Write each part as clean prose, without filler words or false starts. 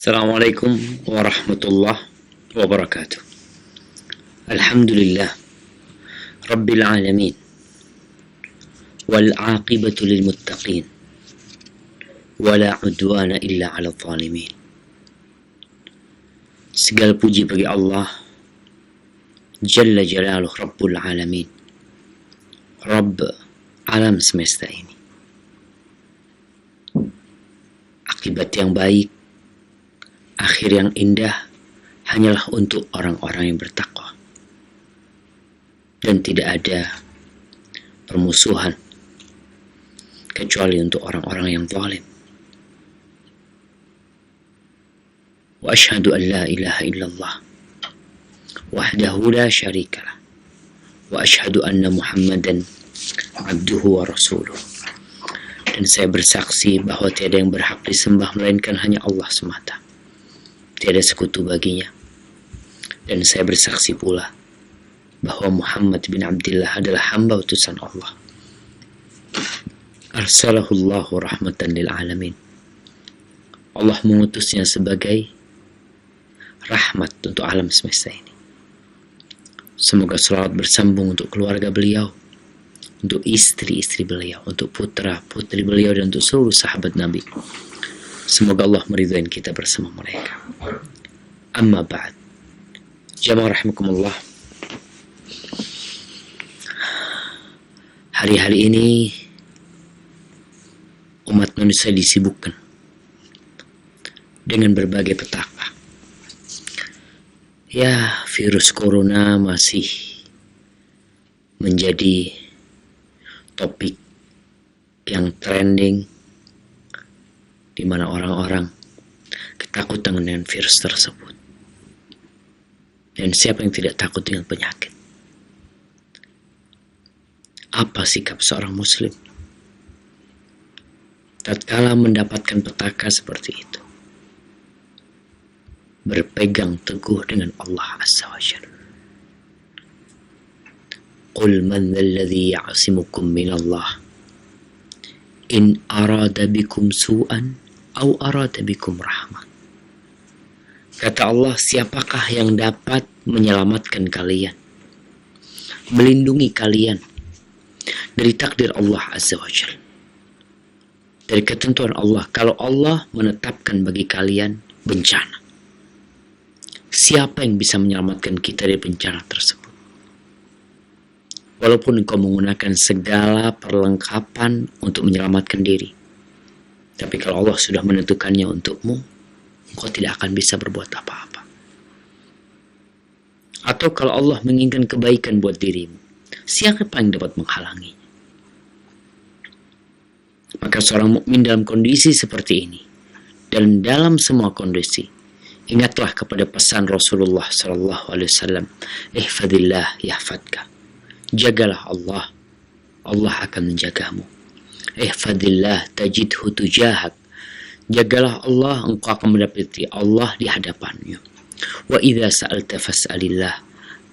Assalamualaikum warahmatullahi wabarakatuh. Alhamdulillah Rabbil alamin wal aqibatu lil muttaqin wala udwana illa 'alal zalimin. Segala puji bagi Allah Jalla Jalaluh Rabbul Alamin, Rabb alam semesta ini. Akibat yang baik, akhir yang indah hanyalah untuk orang-orang yang bertakwa. Dan tidak ada permusuhan kecuali untuk orang-orang yang zalim. Wa asyhadu an la ilaha illallah wahdahu la syarikalah wa asyhadu anna Muhammadan abduhu wa rasuluh. Dan saya bersaksi bahwa tiada yang berhak disembah melainkan hanya Allah semata. Tiada sekutu baginya. Dan saya bersaksi pula bahwa Muhammad bin Abdullah adalah hamba utusan Allah. Arsalahullahu rahmatan lil alamin. Allah mengutusnya sebagai rahmat untuk alam semesta ini. Semoga salawat bersambung untuk keluarga beliau, untuk istri-istri beliau, untuk putra-putri beliau, dan untuk seluruh sahabat Nabi. Semoga Allah meridhai kita bersama mereka. Amma ba'd. Jamaah rahimakumullah. Hari-hari ini umat manusia disibukkan dengan berbagai petaka. Ya, virus corona masih menjadi topik yang trending, di mana orang-orang ketakutan dengan virus tersebut. Dan siapa yang tidak takut dengan penyakit? Apa sikap seorang muslim tatkala mendapatkan petaka seperti itu? Berpegang teguh dengan Allah Azza wa Jalla. Qul man dzalladzi ya'simukum minallah in arada bikum su'an aw arada bikum rahmah. Kata Allah, siapakah yang dapat menyelamatkan kalian, melindungi kalian dari takdir Allah Azza wa Jalla, dari ketentuan Allah? Kalau Allah menetapkan bagi kalian bencana, siapa yang bisa menyelamatkan kita dari bencana tersebut? Walaupun engkau menggunakan segala perlengkapan untuk menyelamatkan diri, tapi kalau Allah sudah menentukannya untukmu, engkau tidak akan bisa berbuat apa-apa. Atau kalau Allah menginginkan kebaikan buat dirimu, siapa yang dapat menghalanginya? Maka seorang mukmin dalam kondisi seperti ini, dan dalam semua kondisi, ingatlah kepada pesan Rasulullah SAW. Ihfadillah yahfadka. Jagalah Allah, Allah akan menjagamu. Ihfadillah tajidhu tujahak. Jagalah Allah, engkau akan mendapati Allah di hadapanmu. Wa idza sa'alta fas'alillah.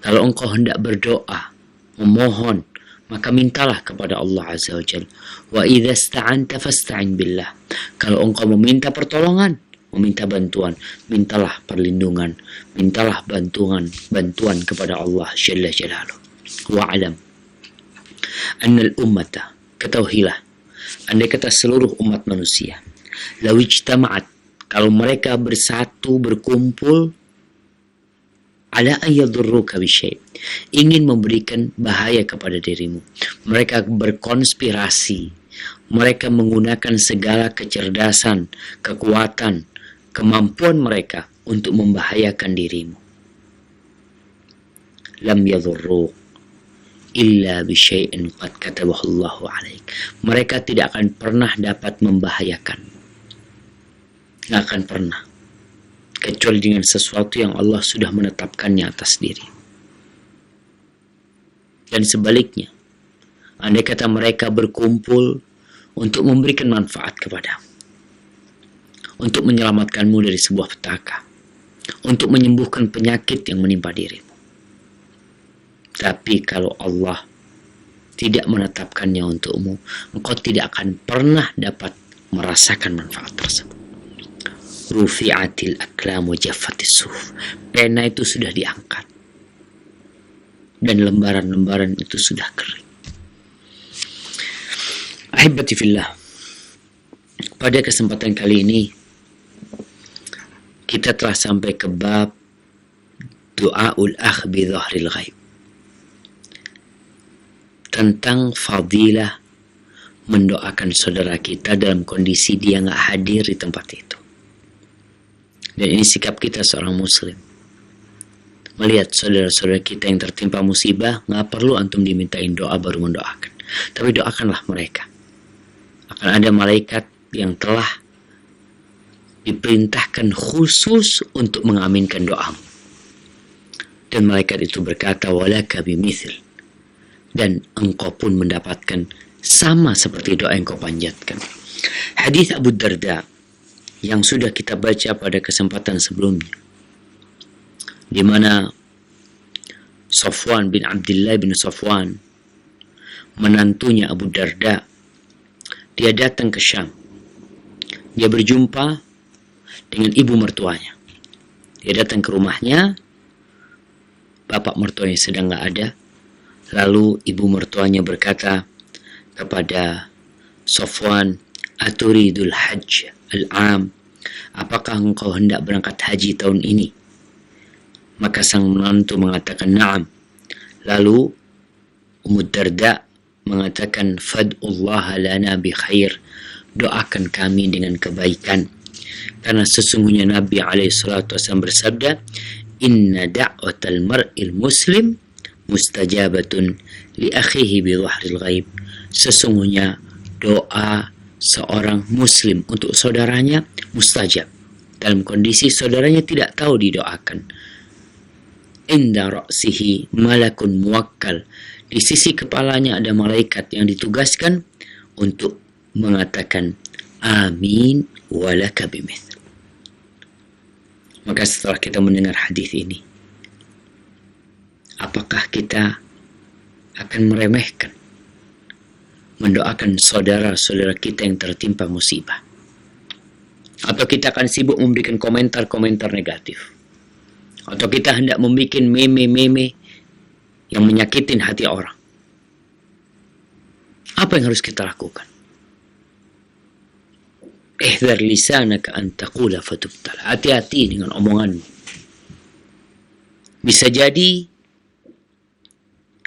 Kalau engkau hendak berdoa, memohon, maka mintalah kepada Allah Azza wa Jalla. Wa idza ista'anta fasta'in billah. Kalau engkau meminta pertolongan, meminta bantuan, mintalah perlindungan, mintalah bantuan kepada Allah Jalla Jalaluh. Wa'alam annal ummata, ketahuilah, andai kata seluruh umat manusia, law ijtama'at, kalau mereka bersatu berkumpul, ala ayyadurruka bisyai', ingin memberikan bahaya kepada dirimu, mereka berkonspirasi, mereka menggunakan segala kecerdasan, kekuatan, kemampuan mereka untuk membahayakan dirimu. Lam yadhurruk illa bisyai'in qad katabahu Allahu 'alaik. Mereka tidak akan pernah dapat membahayakan. Tidak akan pernah. Kecuali dengan sesuatu yang Allah sudah menetapkannya atas diri. Dan sebaliknya, andai kata mereka berkumpul untuk memberikan manfaat kepadamu, untuk menyelamatkanmu dari sebuah petaka, untuk menyembuhkan penyakit yang menimpa dirimu. Tapi kalau Allah tidak menetapkannya untukmu, engkau tidak akan pernah dapat merasakan manfaat tersebut. rufi'atil aklam wa jaffatis suhuf. Pena itu sudah diangkat dan lembaran-lembaran itu sudah kering. Ahibati fillah, pada kesempatan kali ini kita telah sampai ke bab du'aul akh bi dhahril ghaib, tentang fadilah mendoakan saudara kita dalam kondisi dia nggak hadir di tempat itu. Dan ini sikap kita seorang muslim. Melihat saudara-saudara kita yang tertimpa musibah, nggak perlu antum dimintain doa baru mendoakan. Tapi doakanlah mereka. Akan ada malaikat yang telah diperintahkan khusus untuk mengaminkan doamu. Dan malaikat itu berkata, walaka bimithl. Dan engkau pun mendapatkan sama seperti doa yang kau panjatkan. Hadis Abu Darda yang sudah kita baca pada kesempatan sebelumnya, di mana Safwan bin Abdullah bin Safwan, menantunya Abu Darda, dia datang ke Syam. Dia berjumpa dengan ibu mertuanya. Dia datang ke rumahnya, bapak mertuanya sedang nggak ada. Lalu ibu mertuanya berkata kepada Safwan, aturidul hajj al-am, apakah engkau hendak berangkat haji tahun ini? Maka sang menantu mengatakan na'am. Lalu Ummu Darda mengatakan, fad'ullaha lana bi khair, doakan kami dengan kebaikan, karena sesungguhnya Nabi alaihissalatu wasallam bersabda, inna da'watal mar'il muslim mustajabatun li akhihi bi dhahril ghaib, sesungguhnya doa seorang muslim untuk saudaranya mustajab dalam kondisi saudaranya tidak tahu didoakan. Inda ra'sihi malakun muwakkal, di sisi kepalanya ada malaikat yang ditugaskan untuk mengatakan amin walaka bimith. Maka setelah kita mendengar hadis ini, apakah kita akan meremehkan mendoakan saudara-saudara kita yang tertimpa musibah? Atau kita akan sibuk memberikan komentar-komentar negatif? Atau kita hendak membuat meme-meme yang menyakitin hati orang? Apa yang harus kita lakukan? Ihdhar lisanaka an taqula fatubtala. Hati-hati dengan omonganmu. Bisa jadi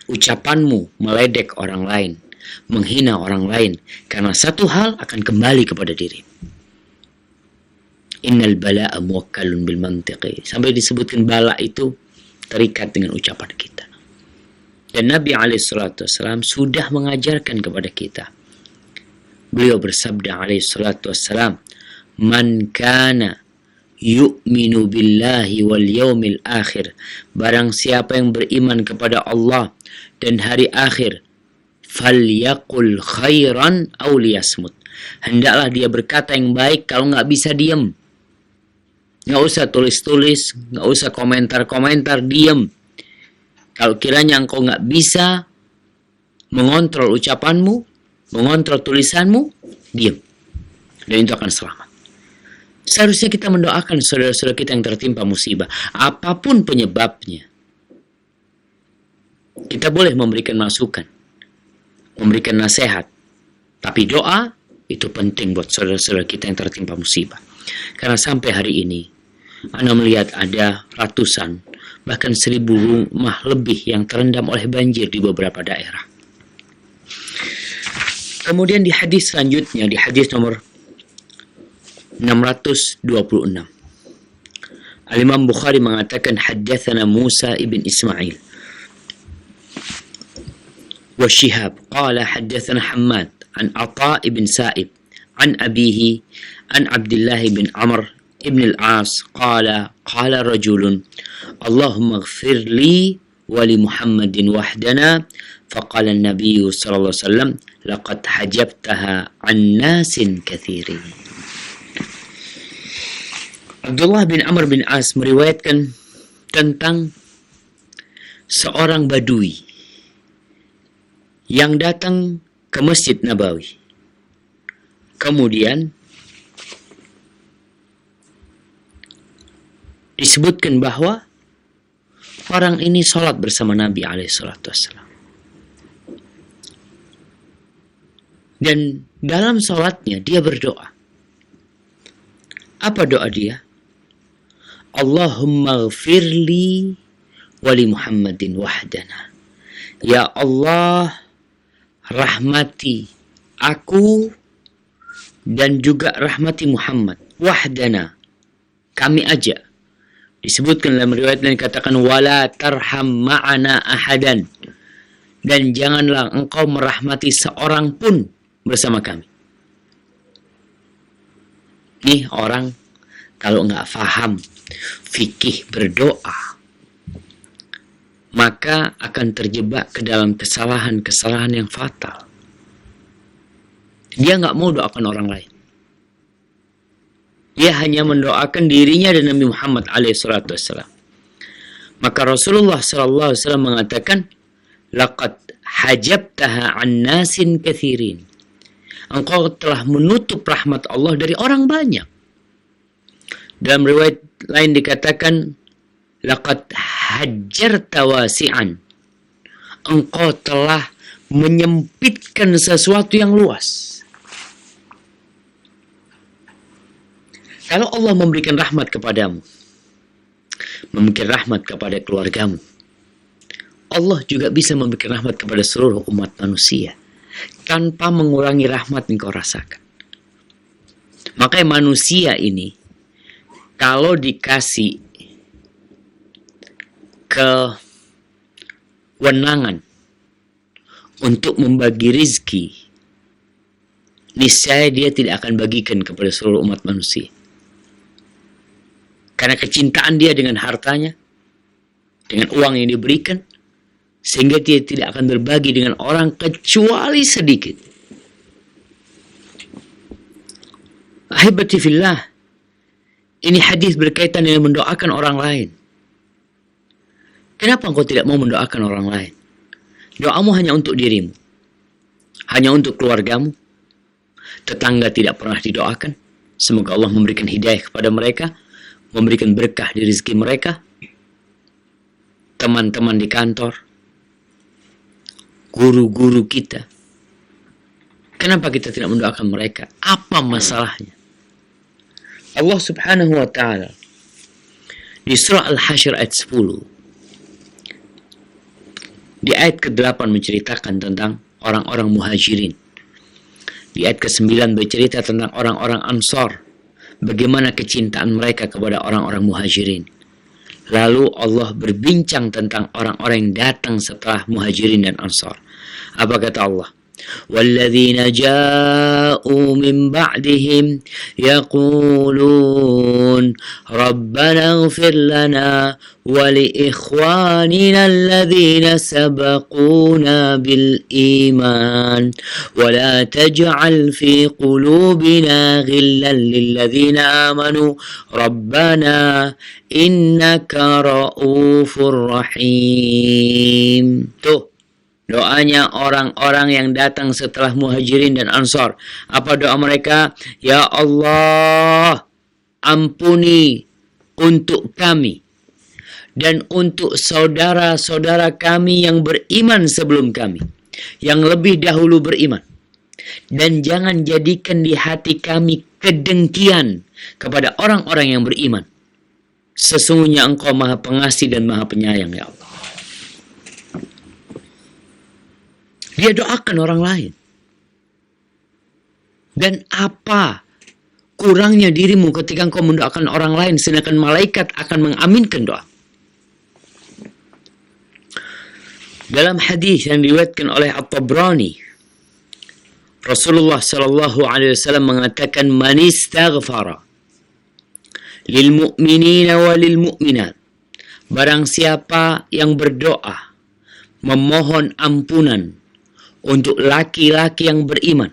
ucapanmu meledek orang lain, menghina orang lain, karena satu hal akan kembali kepada diri. Innal bala'a muwakkalun bil mantiqi, sampai disebutkan bala itu terikat dengan ucapan kita. Dan Nabi alaihissalam sudah mengajarkan kepada kita. Beliau bersabda alaihissalam, man kana yu'minu billahi wal yawmil akhir, barang siapa yang beriman kepada Allah dan hari akhir, falyaqul khairan aw liyasmut, hendaklah dia berkata yang baik, kalau nggak bisa diam. Nggak usah tulis-tulis, nggak usah komentar-komentar, diam. Kalau kiranya engkau nggak bisa mengontrol ucapanmu, mengontrol tulisanmu, diam. Dan itu akan selamat. Seharusnya kita mendoakan saudara-saudara kita yang tertimpa musibah, apapun penyebabnya. Kita boleh memberikan masukan, memberikan nasihat, tapi doa itu penting buat saudara-saudara kita yang tertimpa musibah. Karena sampai hari ini, Anda melihat ada ratusan, bahkan 1000 rumah lebih yang terendam oleh banjir di beberapa daerah. Kemudian di hadis selanjutnya, di hadis nomor 626, Al-Imam Bukhari mengatakan, haddatsana Musa ibn Ismail wa Shihab qala haddatsana Hammad an Atha ibn Sa'ib an abihi an Abdullah bin Amr ibn al-As qala qala rajulun Allahumma ighfir li wa li Muhammadin wahdana faqala an-nabiy sallallahu alaihi wasallam laqad hajabtaha an nasin kathirin. Abdullah bin Amr bin As meriwayatkan tentang seorang badui yang datang ke Masjid Nabawi. Kemudian disebutkan bahwa orang ini sholat bersama Nabi SAW. Dan dalam sholatnya dia berdoa. Apa doa dia? Allahumma ghafirli wali Muhammadin wahdana. Ya Allah, rahmati aku dan juga rahmati Muhammad. Wahdana, kami aja. Disebutkan dalam riwayat dan dikatakan wala tarham ma'ana ahadan. Dan janganlah engkau merahmati seorang pun bersama kami. Nih orang kalau nggak paham fikih berdoa, maka akan terjebak ke dalam kesalahan-kesalahan yang fatal. Dia nggak mau doakan orang lain. Dia hanya mendoakan dirinya dan Nabi Muhammad alaihissalam. Maka Rasulullah SAW mengatakan, laqad hajabtaha an nasin kathirin. Engkau telah menutup rahmat Allah dari orang banyak. Dalam riwayat lain dikatakan, laqad hajjarta wasi'an. Engkau telah menyempitkan sesuatu yang luas. Kalau Allah memberikan rahmat kepadamu, memberikan rahmat kepada keluargamu, Allah juga bisa memberikan rahmat kepada seluruh umat manusia tanpa mengurangi rahmat yang kau rasakan. Makanya manusia ini kalau dikasih kewenangan untuk membagi rizki, niscaya dia tidak akan bagikan kepada seluruh umat manusia. Karena kecintaan dia dengan hartanya, dengan uang yang diberikan, sehingga dia tidak akan berbagi dengan orang kecuali sedikit. Ahibati fillah, ini hadis berkaitan dengan mendoakan orang lain. Kenapa engkau tidak mau mendoakan orang lain? Doamu hanya untuk dirimu, hanya untuk keluargamu. Tetangga tidak pernah didoakan. Semoga Allah memberikan hidayah kepada mereka, memberikan berkah di rezeki mereka. Teman-teman di kantor, guru-guru kita, kenapa kita tidak mendoakan mereka? Apa masalahnya? Allah Subhanahu wa ta'ala di surah Al-Hasyr ayat 10, di ayat ke-8 menceritakan tentang orang-orang muhajirin. Di ayat ke-9 bercerita tentang orang-orang Ansar, bagaimana kecintaan mereka kepada orang-orang muhajirin. Lalu Allah berbincang tentang orang-orang yang datang setelah muhajirin dan Ansar. Apa kata Allah? وَالَّذِينَ جَاءُوا مِنْ بَعْدِهِمْ يَقُولُونَ رَبَّنَا اغْفِرْ لَنَا وَلِإِخْوَانِنَا الَّذِينَ سَبَقُونَا بِالْإِيمَانِ وَلَا تَجْعَلْ فِي قُلُوبِنَا غِلًّا لِلَّذِينَ آمَنُوا رَبَّنَا إِنَّكَ رَءُوفٌ رَحِيمٌ. Tuh doanya orang-orang yang datang setelah muhajirin dan ansar. Apa doa mereka? Ya Allah, ampuni untuk kami dan untuk saudara-saudara kami yang beriman sebelum kami, yang lebih dahulu beriman. Dan jangan jadikan di hati kami kedengkian kepada orang-orang yang beriman. Sesungguhnya Engkau Maha Pengasih dan Maha Penyayang, ya Allah. Dia doakan orang lain. Dan apa kurangnya dirimu ketika engkau mendoakan orang lain, sedangkan malaikat akan mengaminkan doa. Dalam hadis yang diriwayatkan oleh At-Tabrani, Rasulullah SAW mengatakan, man istaghfara lil mu'minina wa lil mu'minat, barang siapa yang berdoa memohon ampunan untuk laki-laki yang beriman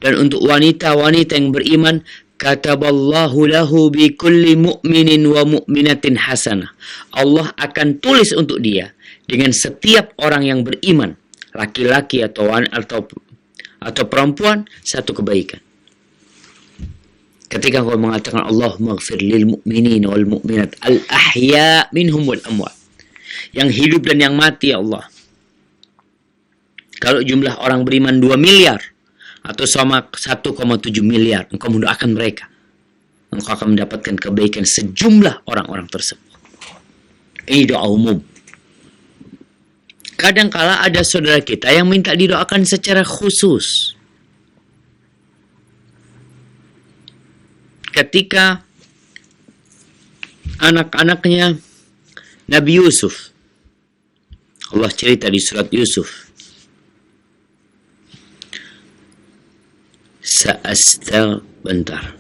dan untuk wanita-wanita yang beriman, kataballahu lahu bi kulli mu'minin wa mu'minatin hasanah. Allah akan tulis untuk dia dengan setiap orang yang beriman, laki-laki atau perempuan, satu kebaikan. Ketika engkau mengatakan Allahumma ighfir lil mu'minin wal mu'minat al-ahya minhum wal amwat, yang hidup dan yang mati ya Allah. Kalau jumlah orang beriman 2 miliar atau sama 1,7 miliar, engkau mendoakan mereka, engkau akan mendapatkan kebaikan sejumlah orang-orang tersebut. Ini doa umum. Kadangkala ada saudara kita yang minta didoakan secara khusus. Ketika anak-anaknya Nabi Yusuf, Allah cerita di surat Yusuf, bentar.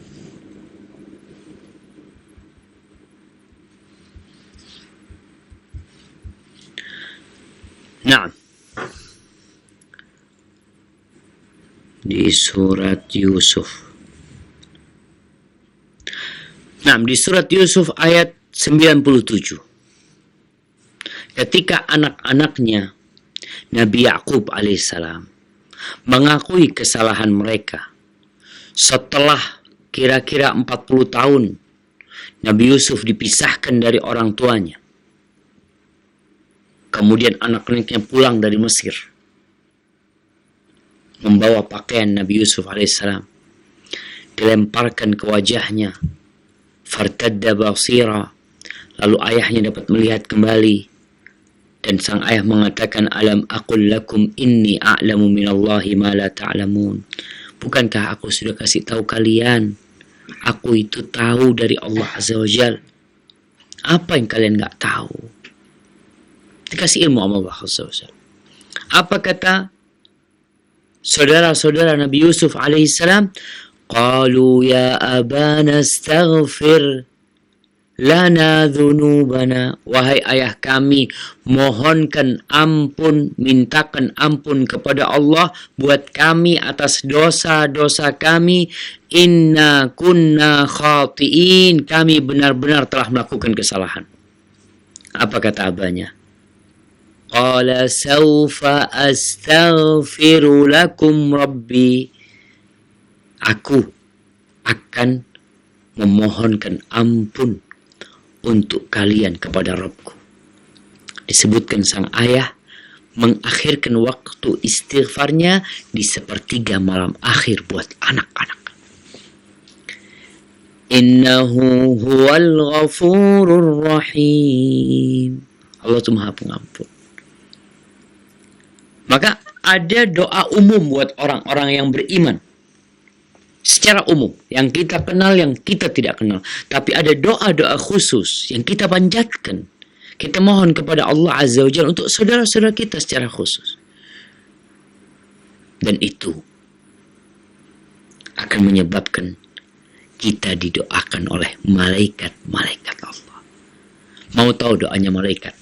Nah, di surat Yusuf. Nah, di surat Yusuf ayat 97. Ketika anak-anaknya Nabi Yakub alaihissalam mengakui kesalahan mereka setelah kira-kira 40 tahun Nabi Yusuf dipisahkan dari orang tuanya. Kemudian anak-anaknya pulang dari Mesir membawa pakaian Nabi Yusuf alaihissalam, dilemparkan ke wajahnya, fartadda basira, lalu ayahnya dapat melihat kembali, dan sang ayah mengatakan, alam aqul lakum inni a'lamu minallahi ma la ta'lamun, bukankah aku sudah kasih tahu kalian, aku itu tahu dari Allah Azza wa Jal, apa yang kalian nggak tahu? Dikasih ilmu sama Allah Azza wa Jal. Apa kata saudara-saudara Nabi Yusuf alaihissalam? Qalu ya abana astaghfir lana dhunubana. Wahai ayah kami, mohonkan ampun, mintakan ampun kepada Allah buat kami atas dosa-dosa kami. Inna kunna khati'in, kami benar-benar telah melakukan kesalahan. Apa kata abahnya? Qala sawfa astaghfiru lakum rabbi, aku akan memohonkan ampun untuk kalian kepada Rabbku. Disebutkan sang ayah mengakhirkan waktu istighfarnya di sepertiga malam akhir buat anak-anak. Innahu huwal ghafurur rahim. Allah itu Maha Pengampun. Maka ada doa umum buat orang-orang yang beriman. Secara umum, yang kita kenal, yang kita tidak kenal. Tapi ada doa-doa khusus yang kita panjatkan. Kita mohon kepada Allah Azza wa Jalla untuk saudara-saudara kita secara khusus. Dan itu akan menyebabkan kita didoakan oleh malaikat-malaikat Allah. Mau tahu doanya malaikat?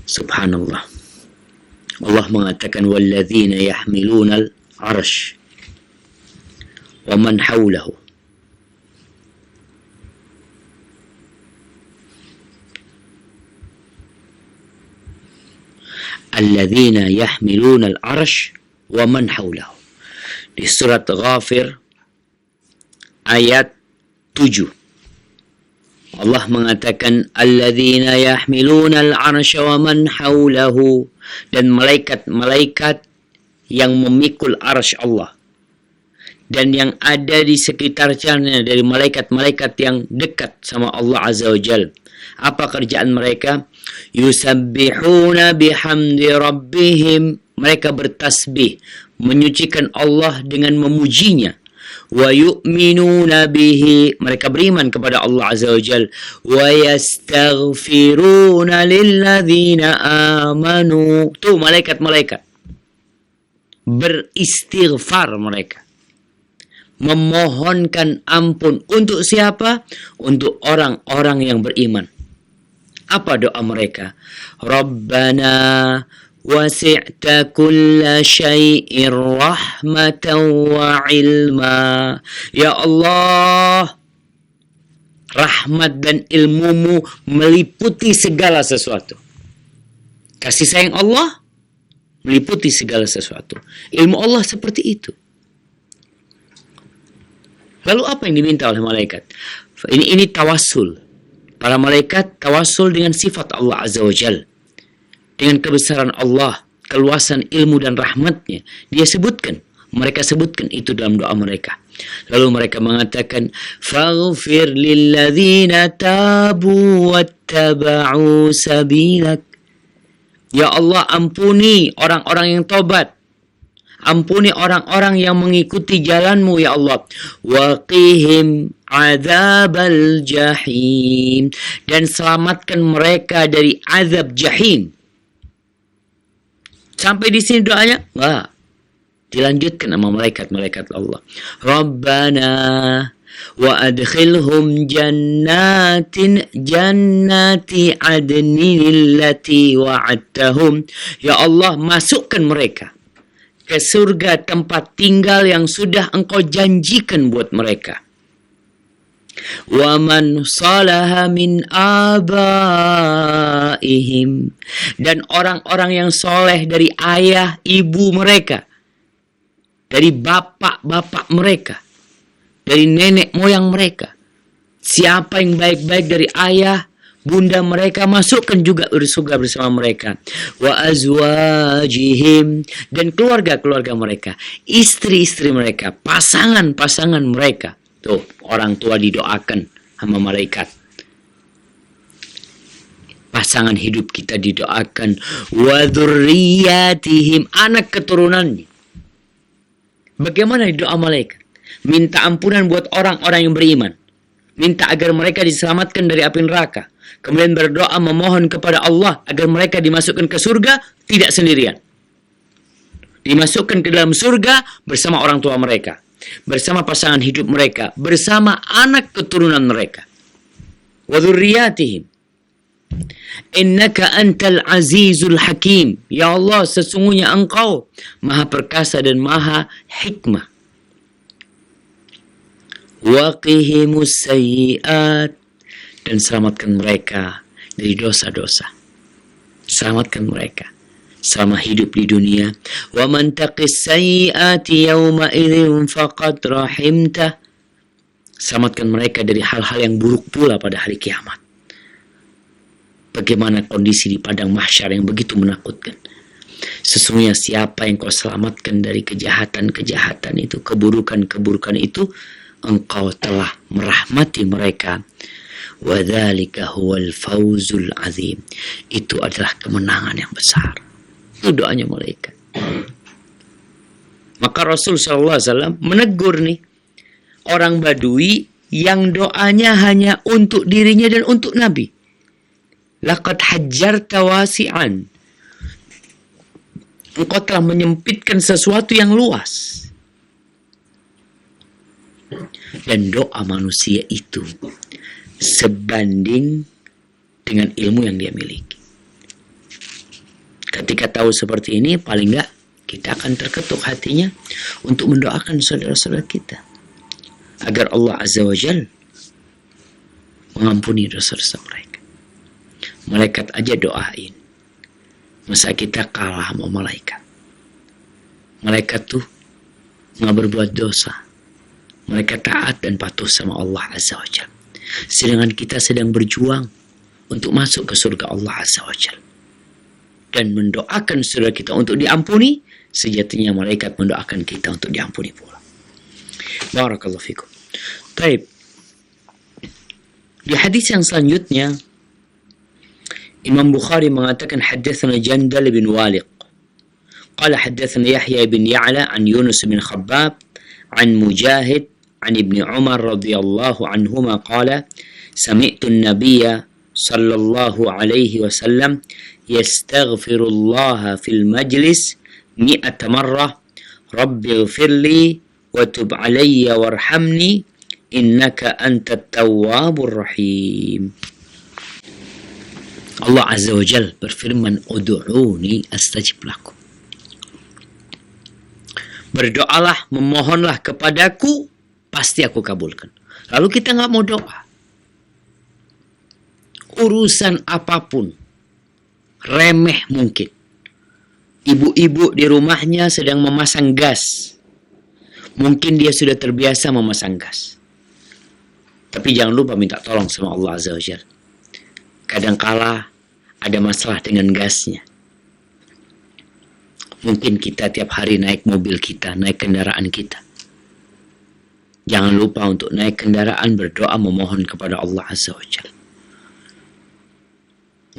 Subhanallah. Allah mengatakan walladzina yahmilunal arsh wa man hawlahu. Alladzina yahmilunal arsh wa man hawlahu. Di surat Ghafir ayat 7. Allah mengatakan alladzina yahmilunal arsya wa man hawlahu, dan malaikat-malaikat yang memikul arsy Allah dan yang ada di sekitarnya dari malaikat-malaikat yang dekat sama Allah Azza wa Jal. Apa kerjaan mereka? Yusabbihuna bihamdi rabbihim, mereka bertasbih, menyucikan Allah dengan memujinya. Wa yu'minuna bihi, mereka beriman kepada Allah Azza wa Jal. Wa yastaghfiruna lilladzina amanu. Tuh malaikat-malaikat beristighfar, mereka memohonkan ampun untuk siapa? Untuk orang-orang yang beriman. Apa doa mereka? Rabbana wasi'ta kulla syai'in rahmatan wa ilma. Ya Allah, rahmat dan ilmumu meliputi segala sesuatu. Kasih sayang Allah meliputi segala sesuatu. Ilmu Allah seperti itu. Lalu apa yang diminta oleh malaikat? Ini tawassul. Para malaikat tawassul dengan sifat Allah Azza wa Jal. Dengan kebesaran Allah, keluasan ilmu dan rahmatnya. Mereka sebutkan itu dalam doa mereka. Lalu mereka mengatakan, "Faghfir lilladzina tabu wattaba'u sabilak." Ya Allah, ampuni orang-orang yang tobat. Ampuni orang-orang yang mengikuti jalanmu, ya Allah. Waqihim azabal jahim. Dan selamatkan mereka dari azab jahim. Sampai di sini doanya? Enggak. Dilanjutkan sama malaikat-malaikat Allah. Rabbana wa adkhilhum jannati adnin allati wa'adtahum. Ya Allah, masukkan mereka ke surga tempat tinggal yang sudah Engkau janjikan buat mereka. Wa man salaha min abaihim. Dan orang-orang yang soleh dari ayah ibu mereka, dari bapak-bapak mereka, dari nenek moyang mereka. Siapa yang baik-baik dari ayah, bunda mereka, masukkan juga surga bersama mereka. Wa azwajihim. Dan keluarga-keluarga mereka, istri-istri mereka, pasangan-pasangan mereka. Tuh, orang tua didoakan sama malaikat. Pasangan hidup kita didoakan. Wa dzurriyyatihim. Anak keturunannya. Bagaimana doa malaikat? Minta ampunan buat orang-orang yang beriman. Minta agar mereka diselamatkan dari api neraka. Kemudian berdoa memohon kepada Allah agar mereka dimasukkan ke surga tidak sendirian. Dimasukkan ke dalam surga bersama orang tua mereka, bersama pasangan hidup mereka, bersama anak keturunan mereka. Wa dzurriyyatihim. Innaka antal azizul hakim. Ya Allah, sesungguhnya Engkau maha perkasa dan maha hikmah. Waqihimus sayyi'at. Dan selamatkan mereka dari dosa-dosa. Selamatkan mereka selama hidup di dunia. Wa man taqis sayyi'ati yawma idzin faqad rahimtah. Selamatkan mereka dari hal-hal yang buruk pula pada hari kiamat. Bagaimana kondisi di padang mahsyar yang begitu menakutkan. Sesungguhnya siapa yang Kau selamatkan dari kejahatan-kejahatan itu, keburukan-keburukan itu, Engkau telah merahmati mereka. Wa dzalika huwal fawzul azim. Itu adalah kemenangan yang besar. Itu doanya malaikat. Maka Rasul SAW menegur nih orang Badui yang doanya hanya untuk dirinya dan untuk Nabi. Laqad hajjarta wasi'an. Engkau telah menyempitkan sesuatu yang luas. Dan doa manusia itu sebanding dengan ilmu yang dia miliki. Ketika tahu seperti ini, paling enggak kita akan terketuk hatinya untuk mendoakan saudara-saudara kita agar Allah Azza wa Jalla mengampuni dosa-dosa mereka. Malaikat aja doain. Masa kita kalah sama malaikat? Malaikat tuh nggak berbuat dosa. Mereka taat dan patuh sama Allah Azza wa Jalla. Sedangkan kita sedang berjuang untuk masuk ke surga Allah Azza wa Jalla. Dan mendoakan saudara kita untuk diampuni, sejatinya malaikat mendoakan kita untuk diampuni pula. Barakallahu fikum. Baik. Di hadis yang selanjutnya, Imam Bukhari mengatakan haddatsana Jandal bin Waliq. Qala haddatsana Yahya bin Ya'la an Yunus bin Khabbab an Mujahid an Ibn Umar radhiyallahu anhuma qala sami'tu an-nabiyya sallallahu alaihi wasallam yastaghfirullah fil majlis 100 marrah rabbi ighfirli wa tub alayya warhamni innaka antat tawwabur rahim. Allah Azza wa Jal berfirman, Udu'uni astajib lakum. Berdoalah, memohonlah kepadaku, pasti aku kabulkan. Lalu kita nggak mau doa. Urusan apapun, remeh mungkin. Ibu-ibu di rumahnya sedang memasang gas. Mungkin dia sudah terbiasa memasang gas. Tapi jangan lupa minta tolong sama Allah Azza wa Jalla. Kadangkala ada masalah dengan gasnya. Mungkin kita tiap hari naik mobil kita, naik kendaraan kita. Jangan lupa untuk naik kendaraan berdoa memohon kepada Allah Azza wa Jalla.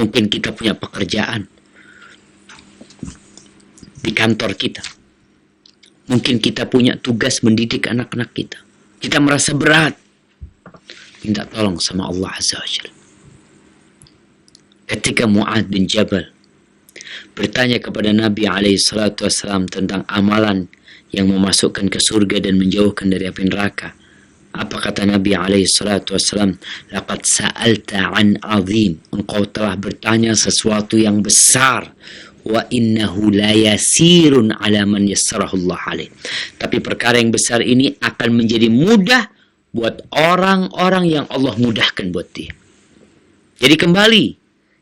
Mungkin kita punya pekerjaan di kantor kita. Mungkin kita punya tugas mendidik anak-anak kita. Kita merasa berat. Minta tolong sama Allah Azza wa Jalla. Ketika Mu'adz bin Jabal bertanya kepada Nabi SAW tentang amalan yang memasukkan ke surga dan menjauhkan dari api neraka, apa kata Nabi SAW? Laqad sa'alta an azim. Engkau telah bertanya sesuatu yang besar. Wa innahu la yasirun ala man yassarahu Allah alaih. Tapi perkara yang besar ini akan menjadi mudah buat orang-orang yang Allah mudahkan buat dia. Jadi kembali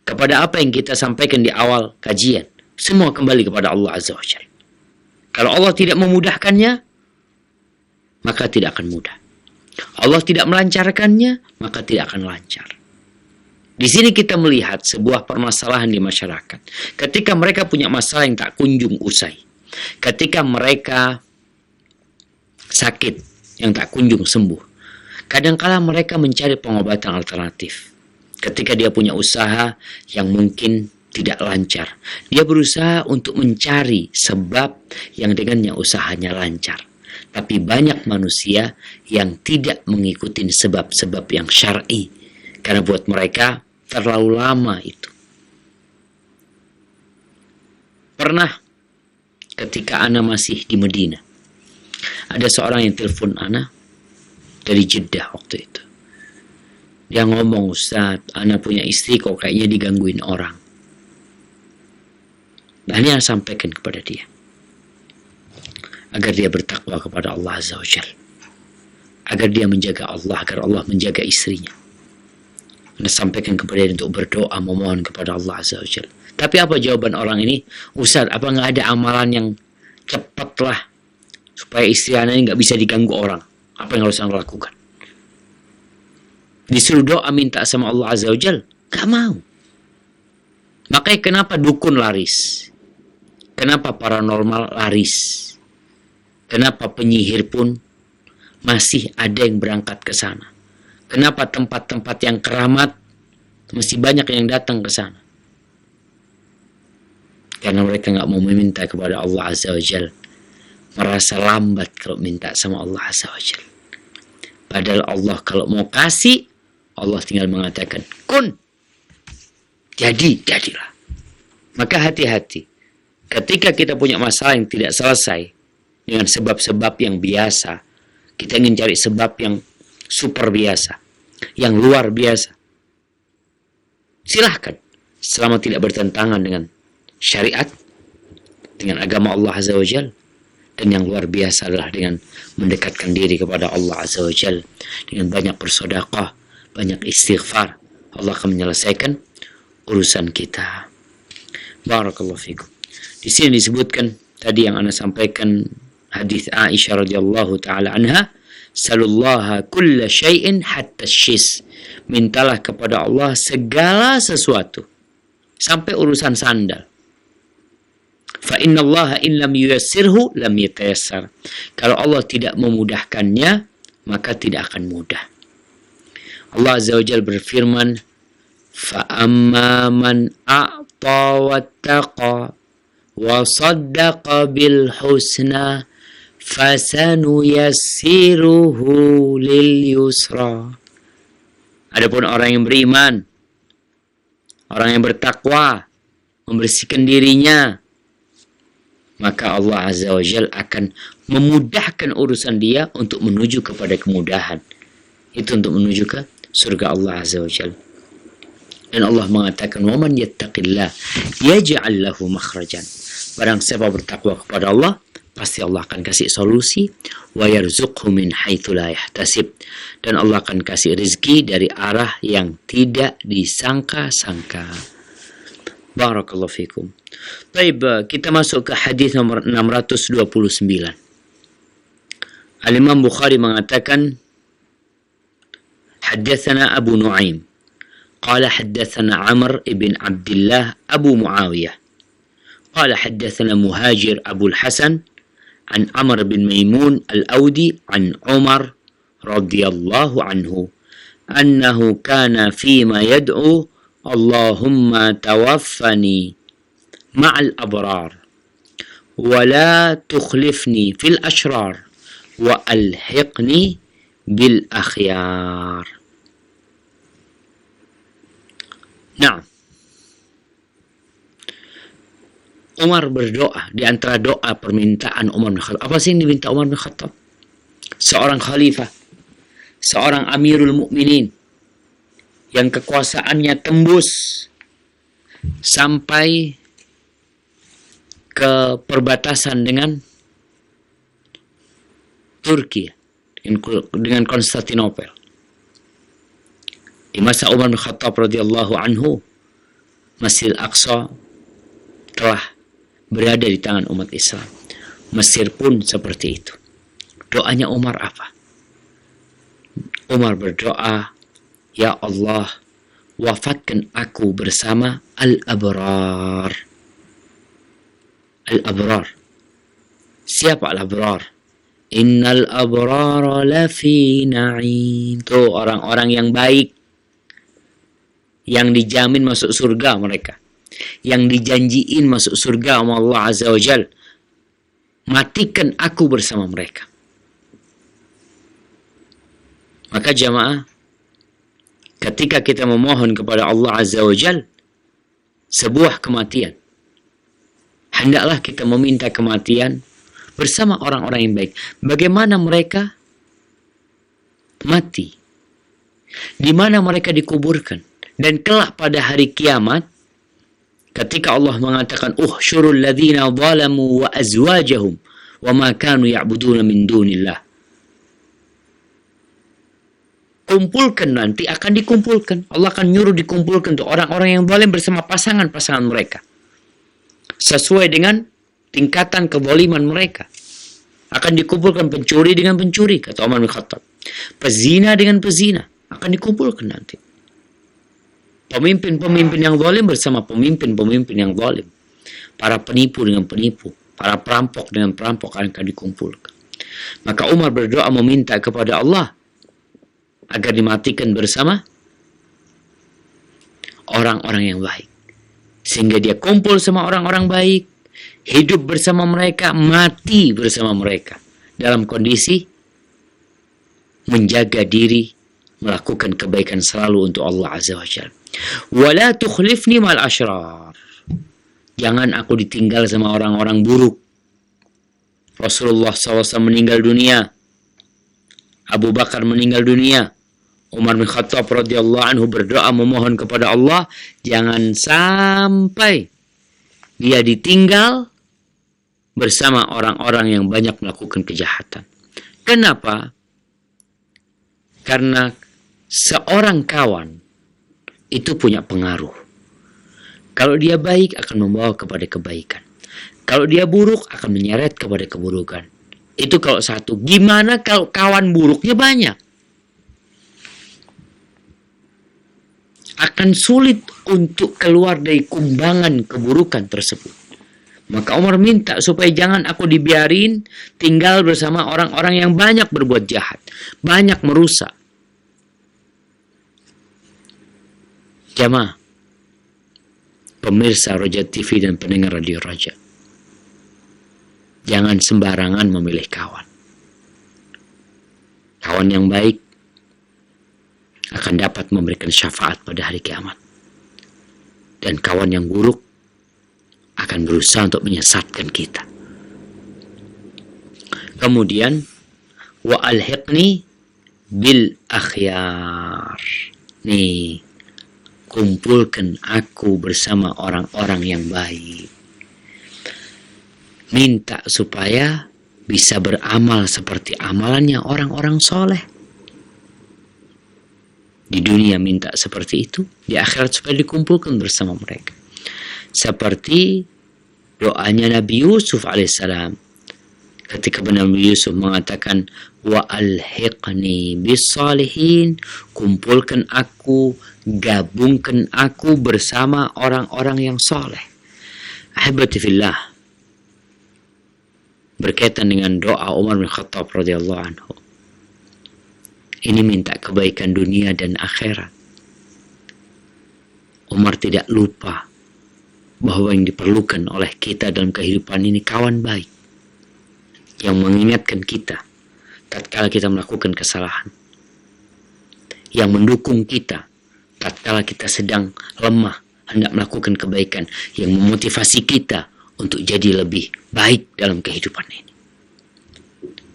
kepada apa yang kita sampaikan di awal kajian. Semua kembali kepada Allah Azza wa Jalla. Kalau Allah tidak memudahkannya, maka tidak akan mudah. Allah tidak melancarkannya, maka tidak akan lancar. Di sini kita melihat sebuah permasalahan di masyarakat. Ketika mereka punya masalah yang tak kunjung usai. Ketika mereka sakit yang tak kunjung sembuh. Kadangkala mereka mencari pengobatan alternatif. Ketika dia punya usaha yang mungkin tidak lancar, dia berusaha untuk mencari sebab yang dengannya usahanya lancar. Tapi banyak manusia yang tidak mengikuti sebab-sebab yang syar'i. Karena buat mereka terlalu lama itu. Pernah ketika Ana masih di Medina, ada seorang yang telepon Ana dari Jeddah waktu itu. Dia ngomong, Ustaz, Ana punya istri kok kayaknya digangguin orang. Dan Ana sampaikan kepada dia, agar dia bertakwa kepada Allah Azza wa Jalla. Agar dia menjaga Allah, agar Allah menjaga istrinya. Anda sampaikan kepada dia untuk berdoa, memohon kepada Allah Azza wa Jalla. Tapi apa jawaban orang ini? Ustaz, apa nggak ada amalan yang cepat lah supaya istri Ana ini nggak bisa diganggu orang? Apa yang harus Anda lakukan? Disuruh doa minta sama Allah Azza wa Jalla, nggak mau. Makanya kenapa dukun laris? Kenapa paranormal laris? Kenapa penyihir pun masih ada yang berangkat ke sana? Kenapa tempat-tempat yang keramat masih banyak yang datang ke sana? Karena mereka nggak mau meminta kepada Allah Azza wa Jalla. Merasa lambat kalau minta sama Allah Azza wa Jalla. Padahal Allah kalau mau kasih, Allah tinggal mengatakan, kun. Jadilah. Maka hati-hati. Ketika kita punya masalah yang tidak selesai dengan sebab-sebab yang biasa, kita ingin cari sebab yang super biasa, yang luar biasa. Silahkan, selama tidak bertentangan dengan syariat, dengan agama Allah Azza wa Jalla. Dan yang luar biasa adalah dengan mendekatkan diri kepada Allah Azza wa Jalla, dengan banyak bersedekah, banyak istighfar. Allah akan menyelesaikan urusan kita. Barakallahu fikum. Di sini disebutkan tadi yang Anda sampaikan hadis Aisyah radhiyallahu taala anha, salullaha kulla syai'in hatta syis. Mintalah kepada Allah segala sesuatu sampai urusan sandal. Fa innallaha in lam yuyassirhu lam yatayassar. Kalau Allah tidak memudahkannya, maka tidak akan mudah. Allah Azza wa Jalla berfirman, fa amma man a'ta wattaqa wa saddaqa bil husna fasanuyassiruhu lil yusra. Adapun orang yang beriman, orang yang bertakwa, membersihkan dirinya, maka Allah Azza wa Jalla akan memudahkan urusan dia untuk menuju kepada kemudahan. Itu untuk menuju ke surga Allah Azza wa Jalla. Dan Allah mengatakan, wa man yattaqillah yaj'al lahu makhrajan. Barang siapa bertakwa kepada Allah, pasti Allah akan kasih solusi. Wa yarzuqhu min haitsu la yahtasib. Dan Allah akan kasih rezeki dari arah yang tidak disangka-sangka. Barakallahu fikum. Baik, kita masuk ke hadis nomor 629. Al-Imam Bukhari mengatakan, حدثنا أبو نعيم قال حدثنا عمرو بن عبد الله أبو معاوية قال حدثنا مهاجر أبو الحسن عن عمرو بن ميمون الأودي عن عمر رضي الله عنه أنه كان فيما يدعو اللهم توفني مع الأبرار ولا تخلفني في الأشرار وألحقني بالأخيار. Nah, Umar berdoa, di antara doa permintaan Umar bin Khattab. Apa sih yang diminta Umar bin Khattab? Seorang khalifah, seorang amirul mukminin yang kekuasaannya tembus sampai ke perbatasan dengan Turki, dengan Konstantinopel. Di masa Umar bin Khattab radhiyallahu anhu, Masjidil Aqsa telah berada di tangan umat Islam. Mesir pun seperti itu. Doanya Umar apa? Umar berdoa, ya Allah, wafatkan aku bersama al-abrar. Al-abrar. Siapa al-abrar? Innal abrara lafi na'im. Tuh orang-orang yang baik, yang dijamin masuk surga mereka, yang dijanjiin masuk surga sama Allah Azza wa Jal. Matikan aku bersama mereka. Maka jamaah, ketika kita memohon kepada Allah Azza wa Jal sebuah kematian, hendaklah kita meminta kematian bersama orang-orang yang baik. Bagaimana mereka mati? Di mana mereka dikuburkan? Dan kelak pada hari kiamat, ketika Allah mengatakan, "Uhsyurul ladzina zalamu wa azwajahum wa ma kanu ya'buduna min dunillah." Kumpulkan, nanti akan dikumpulkan. Allah akan nyuruh dikumpulkan untuk orang-orang yang zalim bersama pasangan-pasangan mereka, sesuai dengan tingkatan kezaliman mereka. Akan dikumpulkan pencuri dengan pencuri, kata Umar bin Khattab. Pezina dengan pezina akan dikumpulkan nanti. Pemimpin-pemimpin yang zalim bersama pemimpin-pemimpin yang zalim. Para penipu dengan penipu, para perampok dengan perampok akan dikumpulkan. Maka Umar berdoa meminta kepada Allah agar dimatikan bersama orang-orang yang baik. Sehingga dia kumpul sama orang-orang baik, hidup bersama mereka, mati bersama mereka, dalam kondisi menjaga diri, melakukan kebaikan selalu untuk Allah Azza wa Jalla. Wala tukhlifni mal asyrar. Jangan aku ditinggal sama orang-orang buruk. Rasulullah SAW meninggal dunia, Abu Bakar meninggal dunia, Umar bin Khattab radhiyallahu anhu berdoa memohon kepada Allah, jangan sampai dia ditinggal bersama orang-orang yang banyak melakukan kejahatan. Kenapa? Karena seorang kawan itu punya pengaruh. Kalau dia baik akan membawa kepada kebaikan. Kalau dia buruk akan menyeret kepada keburukan. Itu kalau satu. Gimana kalau kawan buruknya banyak? Akan sulit untuk keluar dari kumbangan keburukan tersebut. Maka Umar minta supaya jangan aku dibiarin tinggal bersama orang-orang yang banyak berbuat jahat, banyak merusak. Jamaah, pemirsa Raja TV dan pendengar Radio Raja, jangan sembarangan memilih kawan. Kawan yang baik akan dapat memberikan syafaat pada hari kiamat. Dan kawan yang buruk akan berusaha untuk menyesatkan kita. Kemudian, wa alhiqni bil akhyar. Nih, kumpulkan aku bersama orang-orang yang baik. Minta supaya bisa beramal seperti amalannya orang-orang soleh. Di dunia minta seperti itu, di akhirat supaya dikumpulkan bersama mereka. Seperti doanya Nabi Yusuf alaihissalam. Ketika Nabi Yusuf mengatakan, wa alhiqni bis-salihin, kumpulkan aku, gabungkan aku bersama orang-orang yang soleh. Ahibati fillah, berkaitan dengan doa Umar bin Khattab radhiyallahu anhu, ini minta kebaikan dunia dan akhirat. Umar tidak lupa bahwa yang diperlukan oleh kita dalam kehidupan ini kawan baik yang mengingatkan kita tatkala kita melakukan kesalahan, yang mendukung kita tatkala kita sedang lemah hendak melakukan kebaikan, yang memotivasi kita untuk jadi lebih baik dalam kehidupan ini.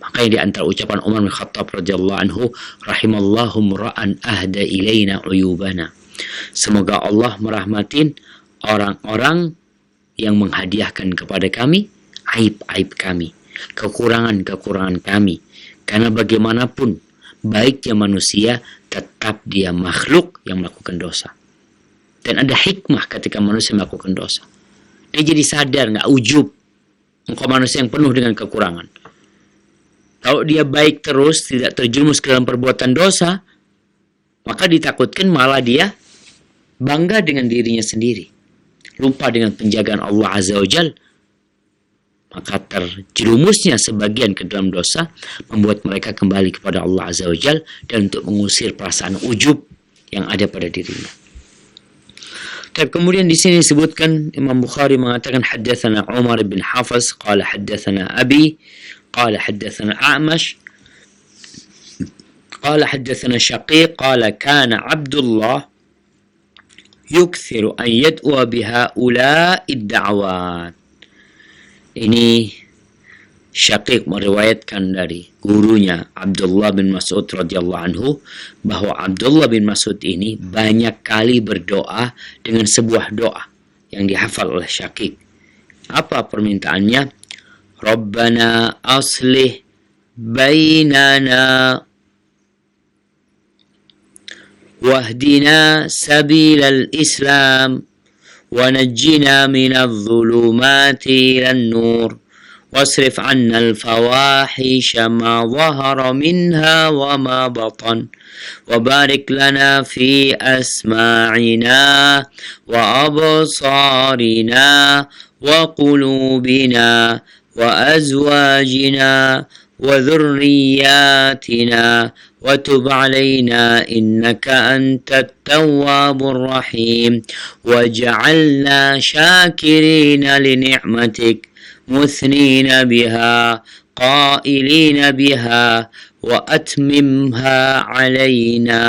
Makanya di antara ucapan Umar bin Khattab radhiyallahu anhu, rahimallahu mra'an ahda ilaina uyubana, semoga Allah merahmatin orang-orang yang menghadiahkan kepada kami aib-aib kami, kekurangan-kekurangan kami. Karena bagaimanapun baiknya manusia, tetap dia makhluk yang melakukan dosa. Dan ada hikmah ketika manusia melakukan dosa. Dia jadi sadar, nggak ujub. Engkau manusia yang penuh dengan kekurangan. Kalau dia baik terus, tidak terjerumus ke dalam perbuatan dosa, maka ditakutkan malah dia bangga dengan dirinya sendiri, lupa dengan penjagaan Allah Azza wa Jal. Maka terjerumusnya sebagian ke dalam dosa membuat mereka kembali kepada Allah Azza wa Jal dan untuk mengusir perasaan ujub yang ada pada dirinya. Dan kemudian di sini disebutkan Imam Bukhari mengatakan haddatsana Umar bin Hafs qala haddatsana Abi qala haddatsana A'mash qala haddatsana Shaqiq qala kana Abdullah yukthiru an yad'u bihaula'i ad-da'awat. Ini Syaqiq meriwayatkan dari gurunya Abdullah bin Mas'ud radhiyallahu anhu bahwa Abdullah bin Mas'ud ini banyak kali berdoa dengan sebuah doa yang dihafal oleh Syaqiq. Apa permintaannya? Rabbana aslih bainana wahdina sabilal Islam wa najjina minadh dhulumati ilan nur واصرف عنا الفواحش ما ظهر منها وما بطن وبارك لنا في أسماعنا وأبصارنا وقلوبنا وأزواجنا وذرياتنا وتب علينا إنك أنت التواب الرحيم واجعلنا شاكرين لنعمتك مثنين بها قائلين بها وأتممها علينا.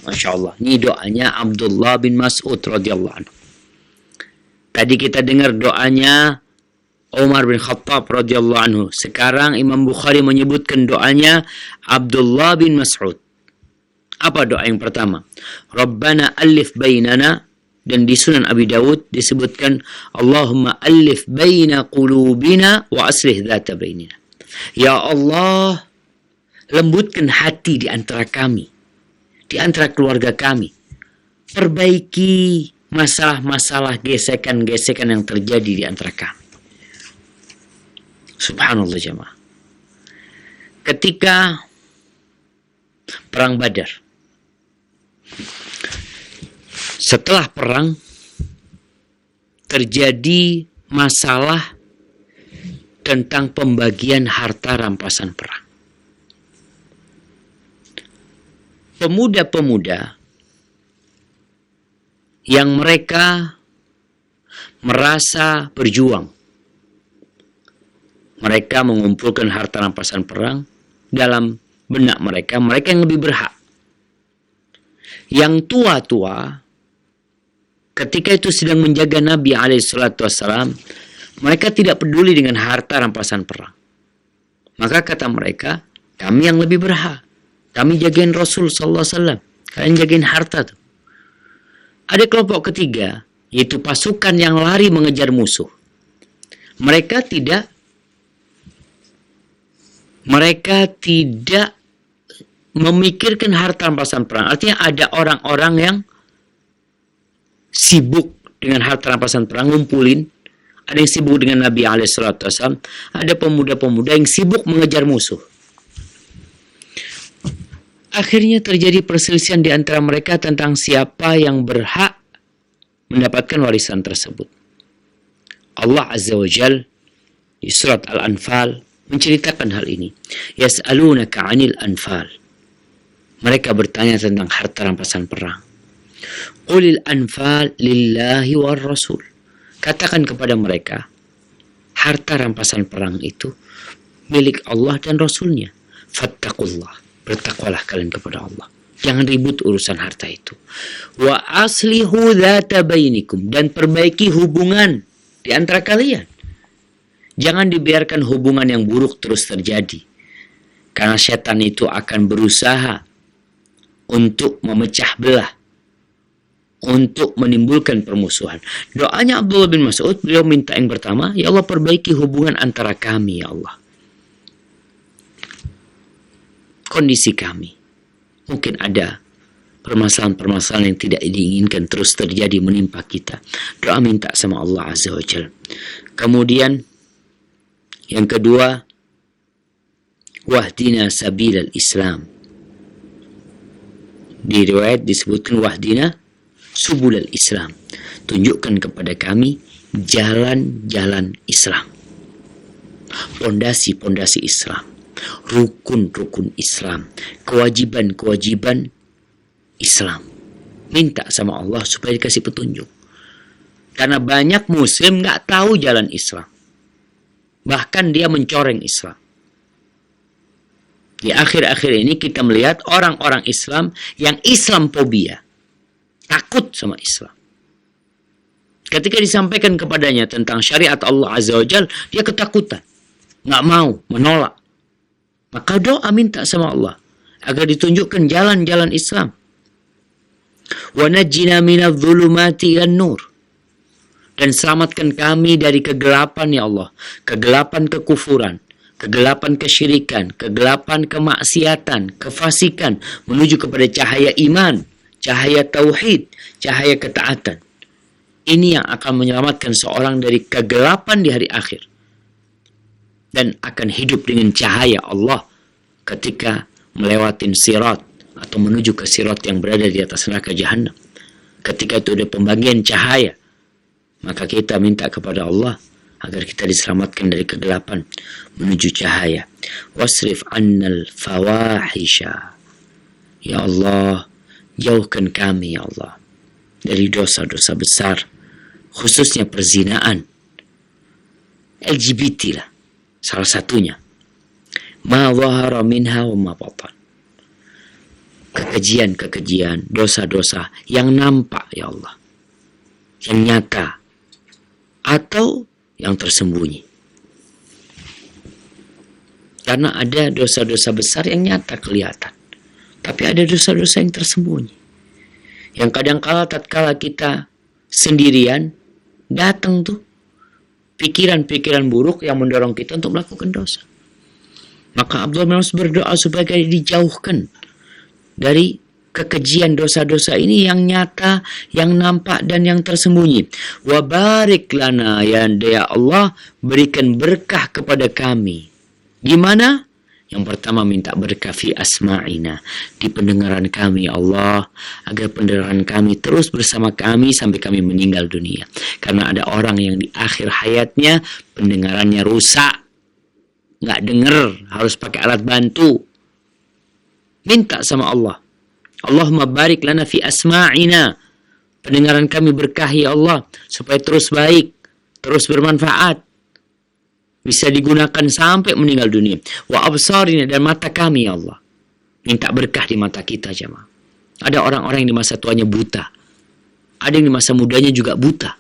Masya Allah, ini doanya Abdullah bin Mas'ud radhiyallahu anhu. Tadi kita dengar doanya Umar bin Khattab radhiyallahu anhu. Sekarang Imam Bukhari menyebutkan doanya Abdullah bin Mas'ud. Apa doa yang pertama? Rabbana alif bainana. Dan di Sunan Abi Dawud disebutkan Allahumma alif baina qulubina wa aslih dzata bainina. Ya Allah, lembutkan hati di antara kami, di antara keluarga kami. Perbaiki masalah-masalah gesekan-gesekan yang terjadi di antara kami. Subhanallah jemaah. Ketika perang Badar, setelah perang terjadi masalah tentang pembagian harta rampasan perang. Pemuda-pemuda yang mereka merasa berjuang, mereka mengumpulkan harta rampasan perang, dalam benak mereka, mereka yang lebih berhak. Yang tua-tua ketika itu sedang menjaga Nabi SAW, mereka tidak peduli dengan harta rampasan perang. Maka kata mereka, kami yang lebih berhak. Kami jagain Rasul SAW. Kalian jagain harta tuh. Ada kelompok ketiga, yaitu pasukan yang lari mengejar musuh. Mereka tidak memikirkan harta rampasan perang. Artinya ada orang-orang yang sibuk dengan harta rampasan perang, ngumpulin. Ada yang sibuk dengan Nabi SAW. Ada pemuda-pemuda yang sibuk mengejar musuh. Akhirnya terjadi perselisihan di antara mereka tentang siapa yang berhak mendapatkan warisan tersebut. Allah Azza wa Jal di surat Al-Anfal menceritakan hal ini. Yas'alunaka 'anil anfal. Mereka bertanya tentang harta rampasan perang. Qulil anfal lillahi war rasul. Katakan kepada mereka, harta rampasan perang itu milik Allah dan Rasulnya. Fattaqullah. Bertakwalah kalian kepada Allah. Jangan ribut urusan harta itu. Wa aslihu dzata bainikum. Dan perbaiki hubungan di antara kalian. Jangan dibiarkan hubungan yang buruk terus terjadi. Karena setan itu akan berusaha untuk memecah belah. Untuk menimbulkan permusuhan. Doanya Abdullah bin Mas'ud, beliau minta yang pertama, ya Allah perbaiki hubungan antara kami ya Allah. Kondisi kami. Mungkin ada permasalahan-permasalahan yang tidak diinginkan terus terjadi menimpa kita. Doa minta sama Allah Azza wa Jalla. Kemudian yang kedua, wahdina sabilal Islam. Di riwayat disebutkan wahdina subulal Islam. Tunjukkan kepada kami jalan-jalan Islam. Pondasi-pondasi Islam. Rukun-rukun Islam, kewajiban-kewajiban Islam. Minta sama Allah supaya dikasih petunjuk. Karena banyak muslim nggak tahu jalan Islam. Bahkan dia mencoreng Islam. Di akhir-akhir ini kita melihat orang-orang Islam yang Islamophobia. Takut sama Islam. Ketika disampaikan kepadanya tentang syariat Allah Azza wa Jalla, dia ketakutan. Nggak mau, menolak. Maka doa minta sama Allah agar ditunjukkan jalan-jalan Islam. Wa najjina minadh-dhulumati ilan nur. Dan selamatkan kami dari kegelapan ya Allah. Kegelapan kekufuran, kegelapan kesyirikan, kegelapan kemaksiatan, kefasikan menuju kepada cahaya iman, cahaya tauhid, cahaya ketaatan. Ini yang akan menyelamatkan seorang dari kegelapan di hari akhir. Dan akan hidup dengan cahaya Allah ketika melewatin sirat atau menuju ke sirat yang berada di atas neraka jahanam. Ketika itu ada pembagian cahaya, maka kita minta kepada Allah agar kita diselamatkan dari kegelapan menuju cahaya. Wasrif annal fawahisha. Ya Allah, jauhkan kami ya Allah dari dosa-dosa besar, khususnya perzinaan. LGBT lah salah satunya. Ma dhahara minha wa ma batan. Kekejian-kekejian, dosa-dosa yang nampak ya Allah. Yang nyata atau yang tersembunyi. Karena ada dosa-dosa besar yang nyata kelihatan. Tapi ada dosa-dosa yang tersembunyi. Yang kadang-kala tatkala kita sendirian datang tuh pikiran-pikiran buruk yang mendorong kita untuk melakukan dosa. Maka Abdullah bin Mas'ud berdoa supaya dijauhkan dari kekejian dosa-dosa ini yang nyata, yang nampak dan yang tersembunyi. Wa barik lana ya Allah, berikan berkah kepada kami. Gimana? Yang pertama minta berkah fi asma'ina, di pendengaran kami ya Allah, agar pendengaran kami terus bersama kami sampai kami meninggal dunia. Karena ada orang yang di akhir hayatnya pendengarannya rusak, nggak dengar, harus pakai alat bantu. Minta sama Allah, Allahumma barik lana fi asma'ina, pendengaran kami berkah ya Allah, supaya terus baik, terus bermanfaat, bisa digunakan sampai meninggal dunia. Wa absarina, dan mata kami ya Allah. Minta berkah di mata kita jemaah. Ada orang-orang yang di masa tuanya buta. Ada yang di masa mudanya juga buta.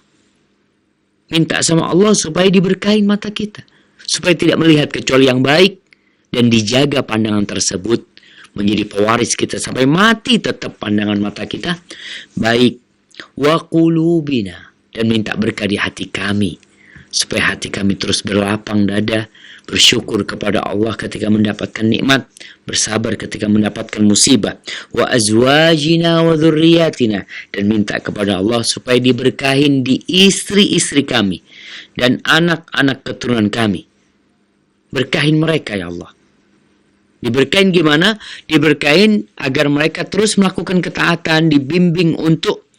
Minta sama Allah supaya diberkahin mata kita. Supaya tidak melihat kecuali yang baik. Dan dijaga pandangan tersebut menjadi pewaris kita sampai mati, tetap pandangan mata kita baik. Wa qulubina, dan minta berkah di hati kami. Supaya hati kami terus berlapang dada, bersyukur kepada Allah ketika mendapatkan nikmat, bersabar ketika mendapatkan musibah. Wa azwajina wa dzurriyyatina, dan minta kepada Allah supaya diberkahin di istri-istri kami dan anak-anak keturunan kami. Berkahin mereka ya Allah. Diberkahin gimana? Diberkahin agar mereka terus melakukan ketaatan, dibimbing untuk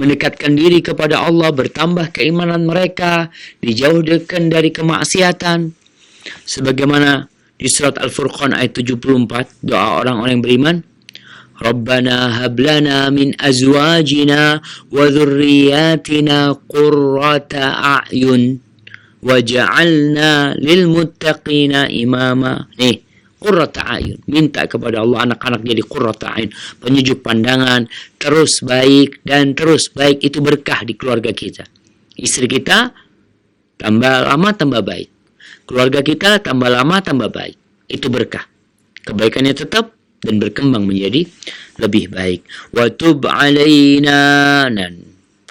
mendekatkan diri kepada Allah, bertambah keimanan mereka, dijauhkan dari kemaksiatan. Sebagaimana di surat Al-Furqan ayat 74, doa orang-orang yang beriman, Rabbana hablana min azwajina wa dhurriyyatina qurrata a'yun waj'alna lil muttaqina imama. Nih, qurrata a'yun, minta kepada Allah anak-anak jadi qurrata a'yun, penyejuk pandangan, terus baik dan terus baik. Itu berkah di keluarga kita. Istri kita tambah lama tambah baik, keluarga kita tambah lama tambah baik. Itu berkah, kebaikannya tetap dan berkembang menjadi lebih baik. Wa tub alaina, dan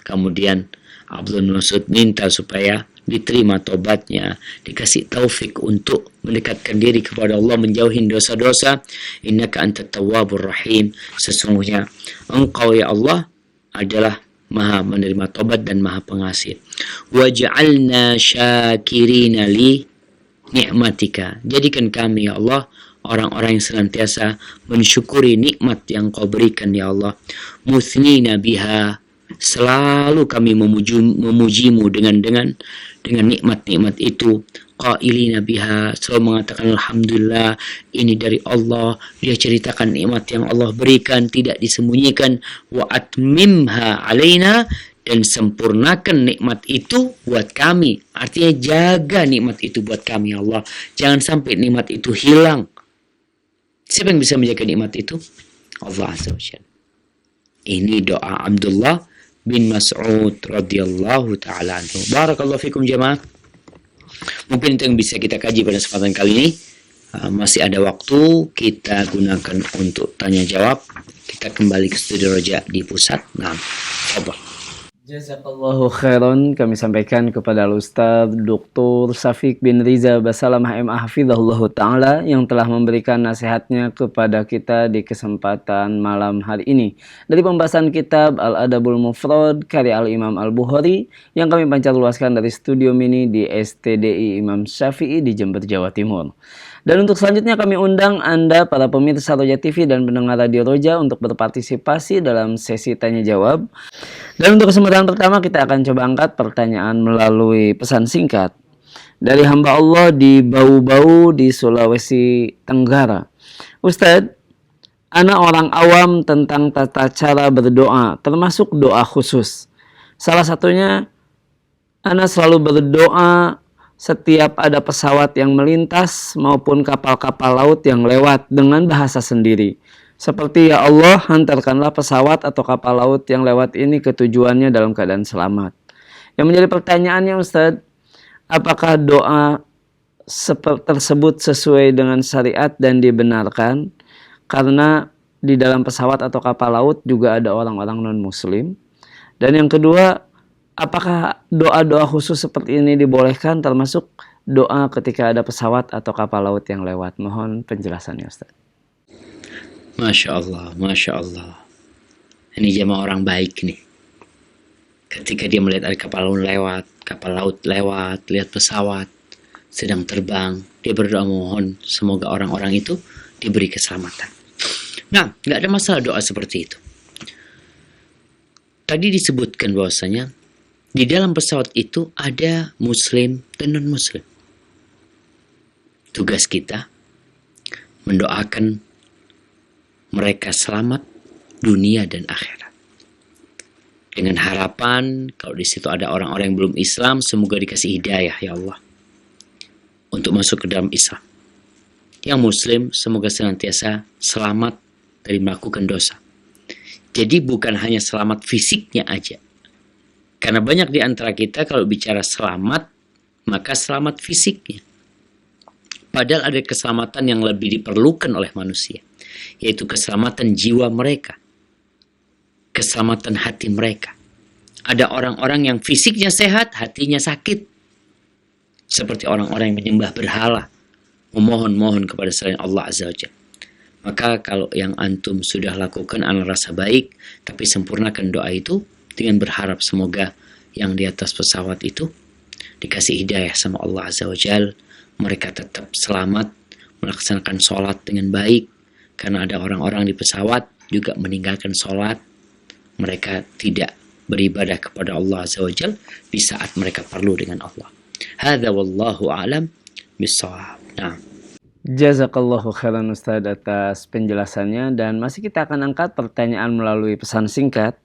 kemudian Abdul Mas'ud minta supaya diterima tobatnya, dikasih taufik untuk mendekatkan diri kepada Allah, menjauhin dosa-dosa. Innaka antat tawwabur rahim, sesungguhnya Engkau ya Allah adalah Maha menerima tobat dan Maha pengasih. Waj'alna syakirina li ni'matika, jadikan kami ya Allah orang-orang yang senantiasa mensyukuri nikmat yang Kau berikan ya Allah. Muthnina biha, selalu kami memujimu dengan nikmat-nikmat itu. Qailina biha, selalu mengatakan alhamdulillah, ini dari Allah. Dia ceritakan nikmat yang Allah berikan, tidak disembunyikan. Wa atmimha alaina, dan sempurnakan nikmat itu buat kami. Artinya jaga nikmat itu buat kami ya Allah, jangan sampai nikmat itu hilang. Siapa yang bisa menjaga nikmat itu? Allah Azza wa Jalla. Ini doa Abdullah bin Mas'ud radhiyallahu taala anhu. Barakallahu fikum jemaah. Mungkin itu yang bisa kita kaji pada kesempatan kali ini. Masih ada waktu, kita gunakan untuk tanya jawab. Kita kembali ke studio Roja di pusat. Nah, coba. Jazakallahu khairan, kami sampaikan kepada Ustaz Dr. Syafiq bin Riza Basalamah MA Hafizahullah Ta'ala yang telah memberikan nasihatnya kepada kita di kesempatan malam hari ini dari pembahasan kitab Al-Adabul Mufrad karya Al-Imam Al-Bukhari yang kami pancar luaskan dari studio mini di STDI Imam Syafi'i di Jember, Jawa Timur. Dan untuk selanjutnya kami undang Anda para pemirsa Roja TV dan pendengar Radio Roja untuk berpartisipasi dalam sesi tanya jawab. Dan untuk kesempatan pertama kita akan coba angkat pertanyaan melalui pesan singkat dari hamba Allah di Bau-Bau di Sulawesi Tenggara. Ustadz, ana orang awam tentang tata cara berdoa, termasuk doa khusus. Salah satunya, ana selalu berdoa setiap ada pesawat yang melintas maupun kapal-kapal laut yang lewat dengan bahasa sendiri. Seperti ya Allah, hantarkanlah pesawat atau kapal laut yang lewat ini ke tujuannya dalam keadaan selamat. Yang menjadi pertanyaannya Ustadz, apakah doa tersebut sesuai dengan syariat dan dibenarkan? Karena di dalam pesawat atau kapal laut juga ada orang-orang non-muslim. Dan yang kedua, apakah doa-doa khusus seperti ini dibolehkan termasuk doa ketika ada pesawat atau kapal laut yang lewat? Mohon penjelasannya Ustaz. Masya Allah, Masya Allah. Ini jemaah orang baik nih. Ketika dia melihat ada kapal laut lewat, lihat pesawat sedang terbang, dia berdoa mohon semoga orang-orang itu diberi keselamatan. Nah, nggak ada masalah doa seperti itu. Tadi disebutkan bahwasanya di dalam pesawat itu ada muslim dan non-muslim. Tugas kita mendoakan mereka selamat dunia dan akhirat. Dengan harapan kalau di situ ada orang-orang yang belum Islam, semoga dikasih hidayah ya Allah untuk masuk ke dalam Islam. Yang muslim semoga senantiasa selamat dari melakukan dosa. Jadi bukan hanya selamat fisiknya aja. Karena banyak di antara kita kalau bicara selamat, maka selamat fisiknya. Padahal ada keselamatan yang lebih diperlukan oleh manusia, yaitu keselamatan jiwa mereka, keselamatan hati mereka. Ada orang-orang yang fisiknya sehat, hatinya sakit. Seperti orang-orang yang menyembah berhala, memohon-mohon kepada selain Allah Azza wa Jalla. Maka kalau yang antum sudah lakukan, ana rasa baik, tapi sempurnakan doa itu dengan berharap semoga yang di atas pesawat itu dikasih hidayah sama Allah Azza wa Jalla, mereka tetap selamat melaksanakan sholat dengan baik, karena ada orang-orang di pesawat juga meninggalkan sholat. Mereka tidak beribadah kepada Allah Azza wa Jal di saat mereka perlu dengan Allah. Hadza wallahu a'lam bissawab. Nah, Jazakallahu khairan Ustadz atas penjelasannya, dan masih kita akan angkat pertanyaan melalui pesan singkat.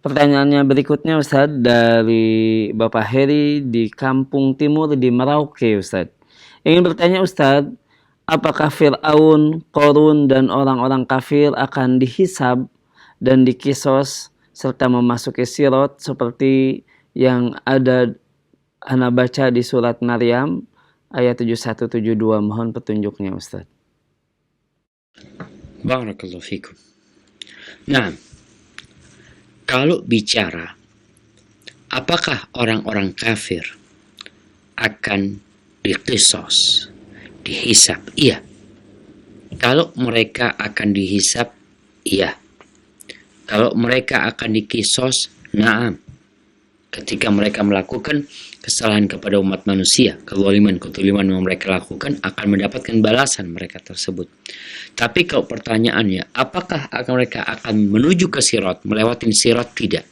Pertanyaannya berikutnya Ustadz dari Bapak Heri di Kampung Timur di Merauke Ustadz. Ingin bertanya Ustadz, apakah Fir'aun, Qorun dan orang-orang kafir akan dihisab dan dikisos serta memasuki sirat seperti yang ada ana baca di surat Maryam ayat 71-72. Mohon petunjuknya Ustaz. barakallahu fikum. Nah, kalau bicara apakah orang-orang kafir akan dikisos, dihisab? Iya. Kalau mereka akan dihisab, iya. Kalau mereka akan dikisos, na'am. Ketika mereka melakukan kesalahan kepada umat manusia, kezaliman yang mereka lakukan, akan mendapatkan balasan mereka tersebut. Tapi kalau pertanyaannya, apakah mereka akan menuju ke sirat, melewati sirat? Tidak.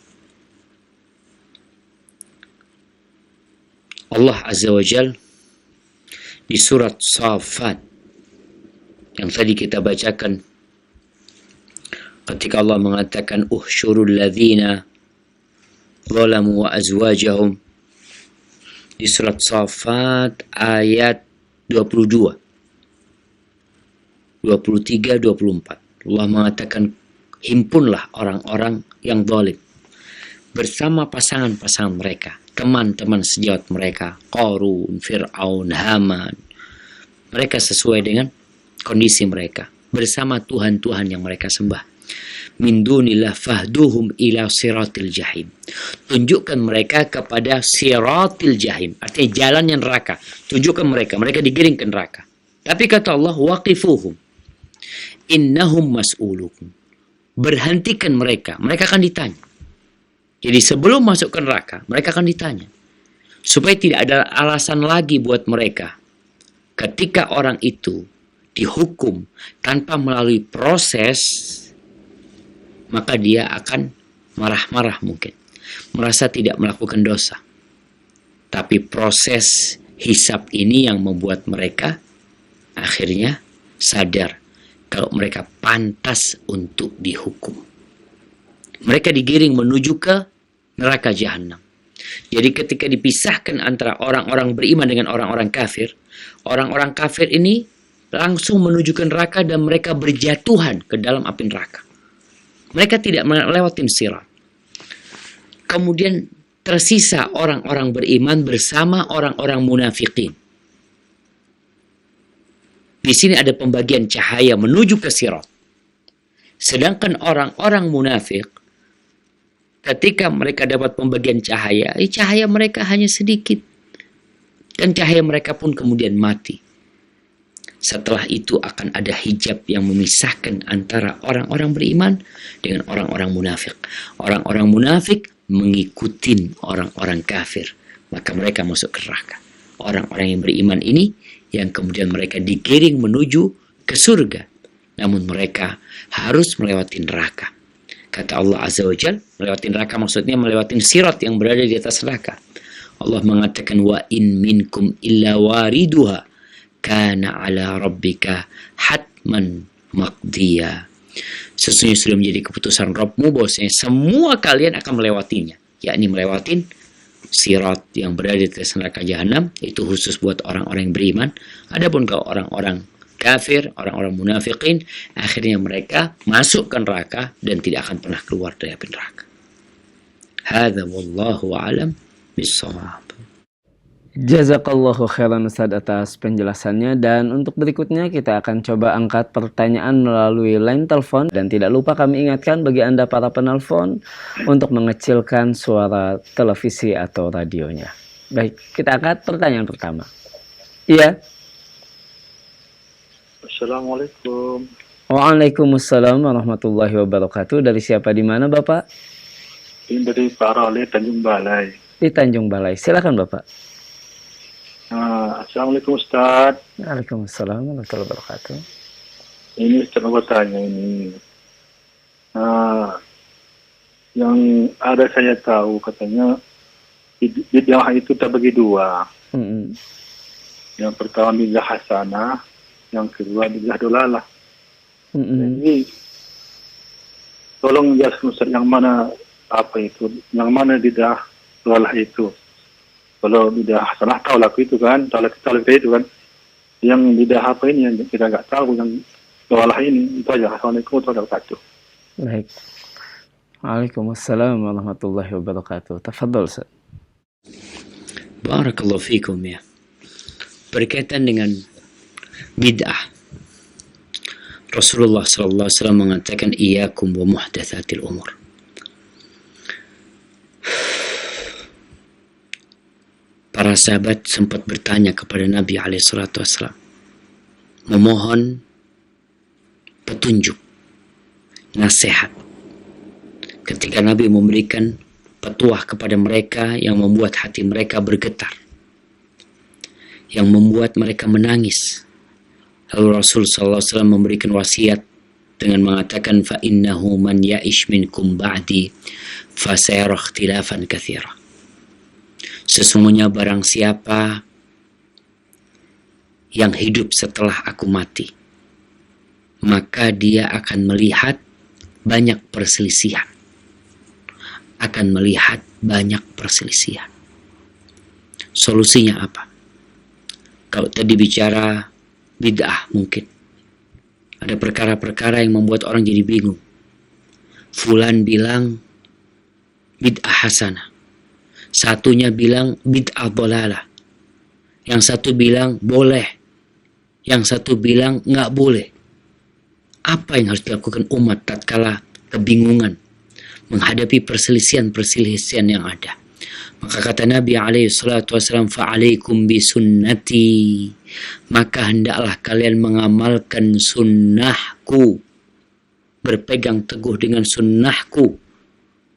Allah Azza wa Jal di surat Shafat yang tadi kita bacakan, ketika Allah mengatakan uhsyurul ladzina zalamu wa azwajahum, di surat Shafat ayat 22, 23, 24, Allah mengatakan himpunlah orang-orang yang zalim bersama pasangan-pasangan mereka, teman-teman sejawat mereka, Qarun, Fir'aun, Haman, mereka sesuai dengan kondisi mereka, bersama Tuhan-Tuhan yang mereka sembah. Min dunillah fahduhum ila siratil jahim. Tunjukkan mereka kepada siratil jahim, artinya jalannya neraka. Tunjukkan mereka digiring ke neraka. Tapi kata Allah, waqifuhum innahum mas'ulukum. Berhentikan mereka akan ditanya. Jadi sebelum masuk ke neraka, mereka akan ditanya. Supaya tidak ada alasan lagi buat mereka. Ketika orang itu dihukum tanpa melalui proses, maka dia akan marah-marah mungkin, merasa tidak melakukan dosa. Tapi proses hisab ini yang membuat mereka akhirnya sadar kalau mereka pantas untuk dihukum. Mereka digiring menuju ke neraka jahanam. Jadi ketika dipisahkan antara orang-orang beriman dengan orang-orang kafir ini langsung menuju ke neraka dan mereka berjatuhan ke dalam api neraka. Mereka tidak melewati sirat. Kemudian tersisa orang-orang beriman bersama orang-orang munafikin. Di sini ada pembagian cahaya menuju ke sirat. Sedangkan orang-orang munafik, ketika mereka dapat pembagian cahaya, cahaya mereka hanya sedikit. Dan cahaya mereka pun kemudian mati. Setelah itu akan ada hijab yang memisahkan antara orang-orang beriman dengan orang-orang munafik. Orang-orang munafik mengikuti orang-orang kafir, maka mereka masuk ke neraka. Orang-orang yang beriman ini yang kemudian mereka digiring menuju ke surga, namun mereka harus melewati neraka. Kata Allah Azza wa Jal, melewati neraka maksudnya melewati sirat yang berada di atas neraka. Allah mengatakan wa in minkum illa wariduha kana ala rabbika hatman maqdiya. Sesungguhnya sudah menjadi keputusan Rabbmu bahwasanya semua kalian akan melewatinya, yakni melewatin sirat yang berada di atas neraka jahanam. Itu khusus buat orang-orang yang beriman. Adapun kalau orang-orang kafir, orang-orang munafikin, akhirnya mereka masuk ke neraka dan tidak akan pernah keluar dari api neraka. Hadza wallahu a'lam bissawab. Jazakallahu khairan Ustaz atas penjelasannya, dan untuk berikutnya kita akan coba angkat pertanyaan melalui line telepon, dan tidak lupa kami ingatkan bagi Anda para penelpon untuk mengecilkan suara televisi atau radionya. Baik, kita angkat pertanyaan pertama. Iya. Assalamualaikum. Waalaikumsalam warahmatullahi wabarakatuh. Dari siapa, di mana Bapak? Ini dari Pak Rale, Tanjung Balai. Di Tanjung Balai. Silakan Bapak. Assalamualaikum Ustaz. Waalaikumsalam warahmatullahi wabarakatuh. Ini Ustaz mau bertanya ini. Yang ada saya tahu katanya bid'ah itu terbagi dua. Mm-mm. Yang pertama bid'ah hasanah, yang kedua bid'ah dolalah. Mm-mm. Jadi tolong jelaskan Ustaz yang mana apa itu, yang mana bid'ah dolalah itu. Kalau bid'ah hasanah tahu laku itu kan, tahu kita itu kan. Yang bid'ah apa ini yang kita nggak tahu, yang dolalah ini itu aja. Assalamualaikum warahmatullahi wabarakatuh. Baik. Waalaikumsalam warahmatullahi wabarakatuh. Tafadhol, Ustaz. Barakallahu fikum ya. Berkaitan dengan bid'ah, Rasulullah sallallahu alaihi wasallam mengatakan iyyakum wa muhdatsatil umur. Para sahabat sempat bertanya kepada Nabi alaihi salatu wasallam, memohon petunjuk, nasihat. Ketika Nabi memberikan petuah kepada mereka yang membuat hati mereka bergetar, yang membuat mereka menangis. Lalu Rasul SAW memberikan wasiat dengan mengatakan fa innahu man ya'ish minkum ba'di fa sayara ikhtilafan katsira. Sesungguhnya barang siapa yang hidup setelah aku mati, maka dia akan melihat banyak perselisihan. Akan melihat banyak perselisihan. Solusinya apa? Kalau tadi bicara bid'ah mungkin ada perkara-perkara yang membuat orang jadi bingung. Fulan bilang bid'ah hasanah, satunya bilang bid'ah dhalalah, yang satu bilang boleh, yang satu bilang nggak boleh. Apa yang harus dilakukan umat tatkala kebingungan menghadapi perselisihan-perselisihan yang ada? Maka kata Nabi alaihi salatu wasallam, fa'alaikum bisunnati, maka hendaklah kalian mengamalkan sunnahku, berpegang teguh dengan sunnahku,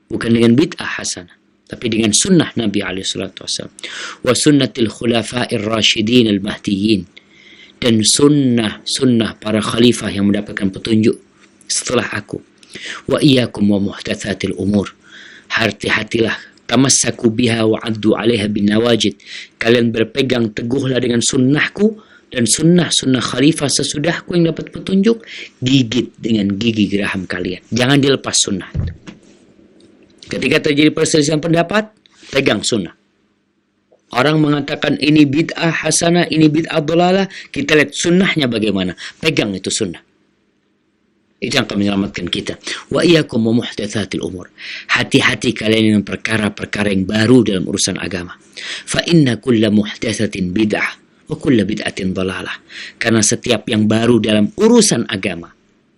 bukan dengan bid'ah hasanah, tapi dengan sunnah Nabi alaihi salatu wasallam, wa sunnatil khulafa'ir rasyidin al-mahdiyyin, dan sunnah para khalifah yang mendapatkan petunjuk setelah aku. Wa iyyakum wa muhdatsatil umur, hati-hatilah, tamassaku biha wa addu 'alaiha bin nawajid, kalian berpegang teguhlah dengan sunnahku dan sunnah khalifah sesudahku yang dapat petunjuk, gigit dengan gigi geraham kalian, jangan dilepas sunnah. Ketika terjadi perselisihan pendapat, pegang sunnah. Orang mengatakan ini bid'ah hasanah, ini bid'ah dhalalah, kita lihat sunnahnya bagaimana, pegang itu sunnah. Itu yang akan menyelamatkan kita. Wa iyyakum wa muhdatsatil umur, hati-hati kalian dengan perkara-perkara yang baru dalam urusan agama. Fa inna kulla muhdatsatin bid'ah wa kulla bid'atin dhalalah, karena setiap yang baru dalam urusan agama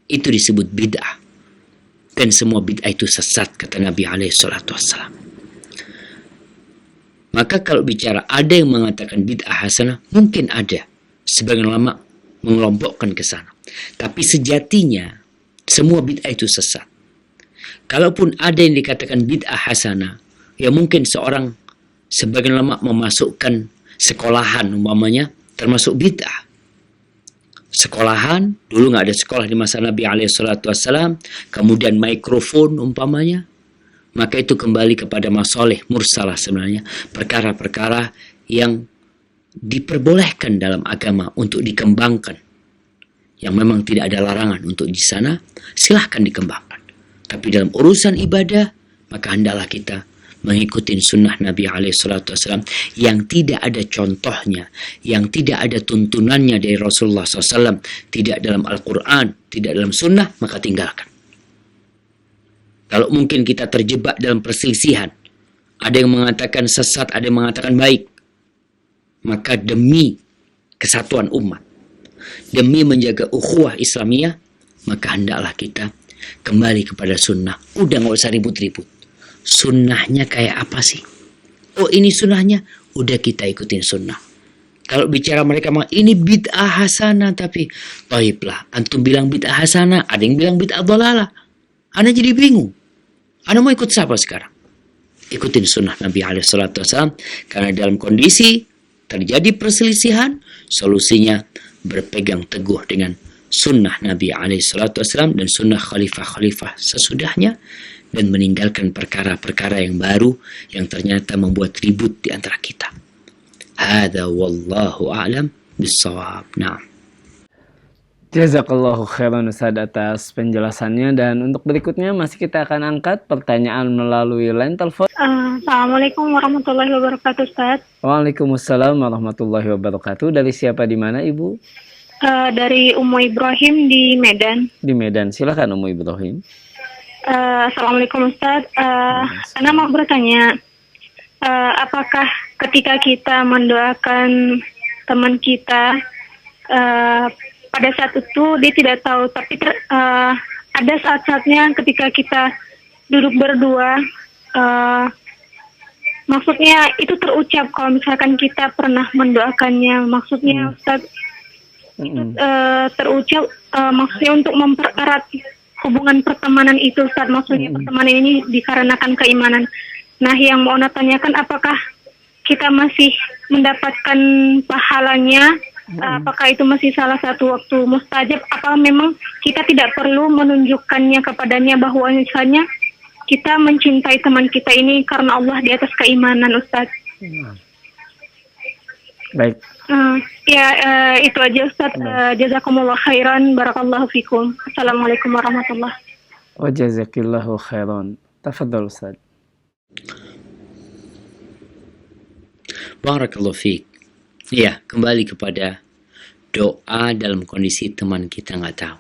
itu disebut bid'ah, dan semua bid'ah itu sesat, kata Nabi alaihi salatu wassalam. Maka kalau bicara ada yang mengatakan bid'ah hasanah, mungkin ada sebagian ulama mengelompokkan ke sana, tapi sejatinya semua bid'ah itu sesat. Kalaupun ada yang dikatakan bid'ah hasanah, ya mungkin sebagian ulama memasukkan sekolahan umpamanya termasuk bid'ah. Sekolahan, dulu nggak ada sekolah di masa Nabi alaihi salatu wassalam, kemudian mikrofon umpamanya, maka itu kembali kepada masalih mursalah sebenarnya, perkara-perkara yang diperbolehkan dalam agama untuk dikembangkan, yang memang tidak ada larangan untuk di sana, silahkan dikembangkan. Tapi dalam urusan ibadah, maka hendaklah kita mengikuti sunnah Nabi SAW yang tidak ada contohnya, yang tidak ada tuntunannya dari Rasulullah SAW, tidak dalam Al-Quran, tidak dalam sunnah, maka tinggalkan. Kalau mungkin kita terjebak dalam perselisihan, ada yang mengatakan sesat, ada yang mengatakan baik, maka demi kesatuan umat, demi menjaga ukhuwah Islamiyah, maka hendaklah kita kembali kepada sunnah. Udah nggak usah ribut-ribut. Sunnahnya kayak apa sih? Oh ini sunnahnya, udah kita ikutin sunnah. Kalau bicara mereka ini bid'ah hasanah, tapi baiklah, antum bilang bid'ah hasanah, ada yang bilang bid'ah dhalalah. Anda jadi bingung. Anda mau ikut siapa sekarang? Ikutin sunnah Nabi SAW, karena dalam kondisi terjadi perselisihan, solusinya berpegang teguh dengan sunnah Nabi SAW dan sunnah khalifah-khalifah sesudahnya, dan meninggalkan perkara-perkara yang baru yang ternyata membuat ribut di antara kita. Hadza wallahu a'lam bissawab. Nah. Jazakallahu khairan Ustaz atas penjelasannya, dan untuk berikutnya masih kita akan angkat pertanyaan melalui line telepon. Assalamualaikum warahmatullahi wabarakatuh, Ustaz. Waalaikumsalam warahmatullahi wabarakatuh. Dari siapa, di mana Ibu? Dari Ummu Ibrahim di Medan. Di Medan. Silakan Ummu Ibrahim. Assalamualaikum Ustaz. Saya mau bertanya, apakah ketika kita mendoakan teman kita, pada saat itu dia tidak tahu, tapi ada saat-saatnya ketika kita duduk berdua, maksudnya itu terucap kalau misalkan kita pernah mendoakannya, maksudnya Ustaz, itu terucap maksudnya untuk mempererat hubungan pertemanan itu, Ustaz. Maksudnya pertemanan ini dikarenakan keimanan. Nah, yang mau Ana tanyakan, apakah kita masih mendapatkan pahalanya? Apakah itu masih salah satu waktu mustajab? Apa memang kita tidak perlu menunjukkannya kepadanya bahwa misalnya kita mencintai teman kita ini karena Allah di atas keimanan, Ustaz? Baik. Itu aja, Ustaz. Jazakumullah khairan, barakallahu fikum. Assalamualaikum warahmatullahi wabarakatuh. Wa jazakillahu khairan. Tafadhal Ustaz. Barakallahu fiik. Ya, kembali kepada doa dalam kondisi teman kita nggak tahu.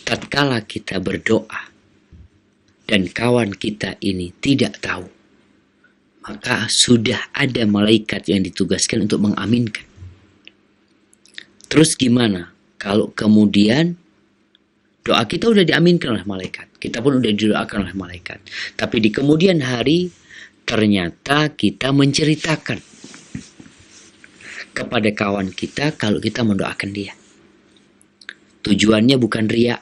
Tatkala kita berdoa dan kawan kita ini tidak tahu, maka sudah ada malaikat yang ditugaskan untuk mengaminkan. Terus gimana kalau kemudian doa kita udah diaminkan oleh malaikat, kita pun udah didoakan oleh malaikat, tapi di kemudian hari ternyata kita menceritakan kepada kawan kita kalau kita mendoakan dia. Tujuannya bukan riya,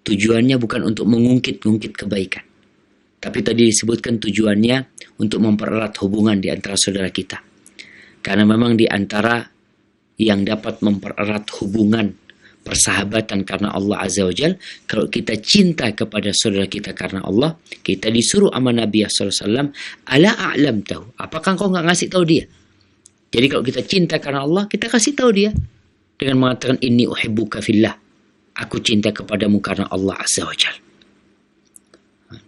tujuannya bukan untuk mengungkit-ungkit kebaikan, tapi tadi disebutkan tujuannya untuk mempererat hubungan di antara saudara kita. Karena memang di antara yang dapat mempererat hubungan persahabatan karena Allah Azza wa Jal, kalau kita cinta kepada saudara kita karena Allah, kita disuruh sama Nabi SAW, ala a'lam tahu, apakah engkau nggak ngasih tahu dia? Jadi kalau kita cinta karena Allah, kita kasih tahu dia dengan mengatakan inni uhibbuka fillah, aku cinta kepadamu karena Allah Azza wa Jal.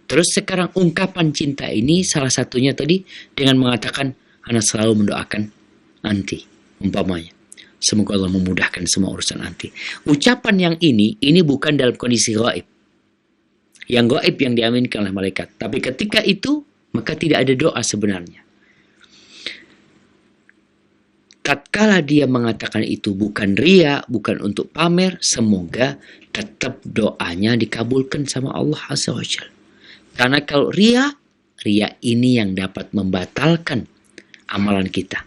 Terus sekarang ungkapan cinta ini salah satunya tadi dengan mengatakan ana selalu mendoakan anti, umpamanya. Semoga Allah memudahkan semua urusan anti. Ucapan yang ini bukan dalam kondisi gaib. Yang gaib yang diaminkan oleh malaikat. Tapi ketika itu, maka tidak ada doa sebenarnya. Tatkala dia mengatakan itu bukan riya, bukan untuk pamer, semoga tetap doanya dikabulkan sama Allah Azza wa Jalla. Karena kalau riya ini yang dapat membatalkan amalan kita.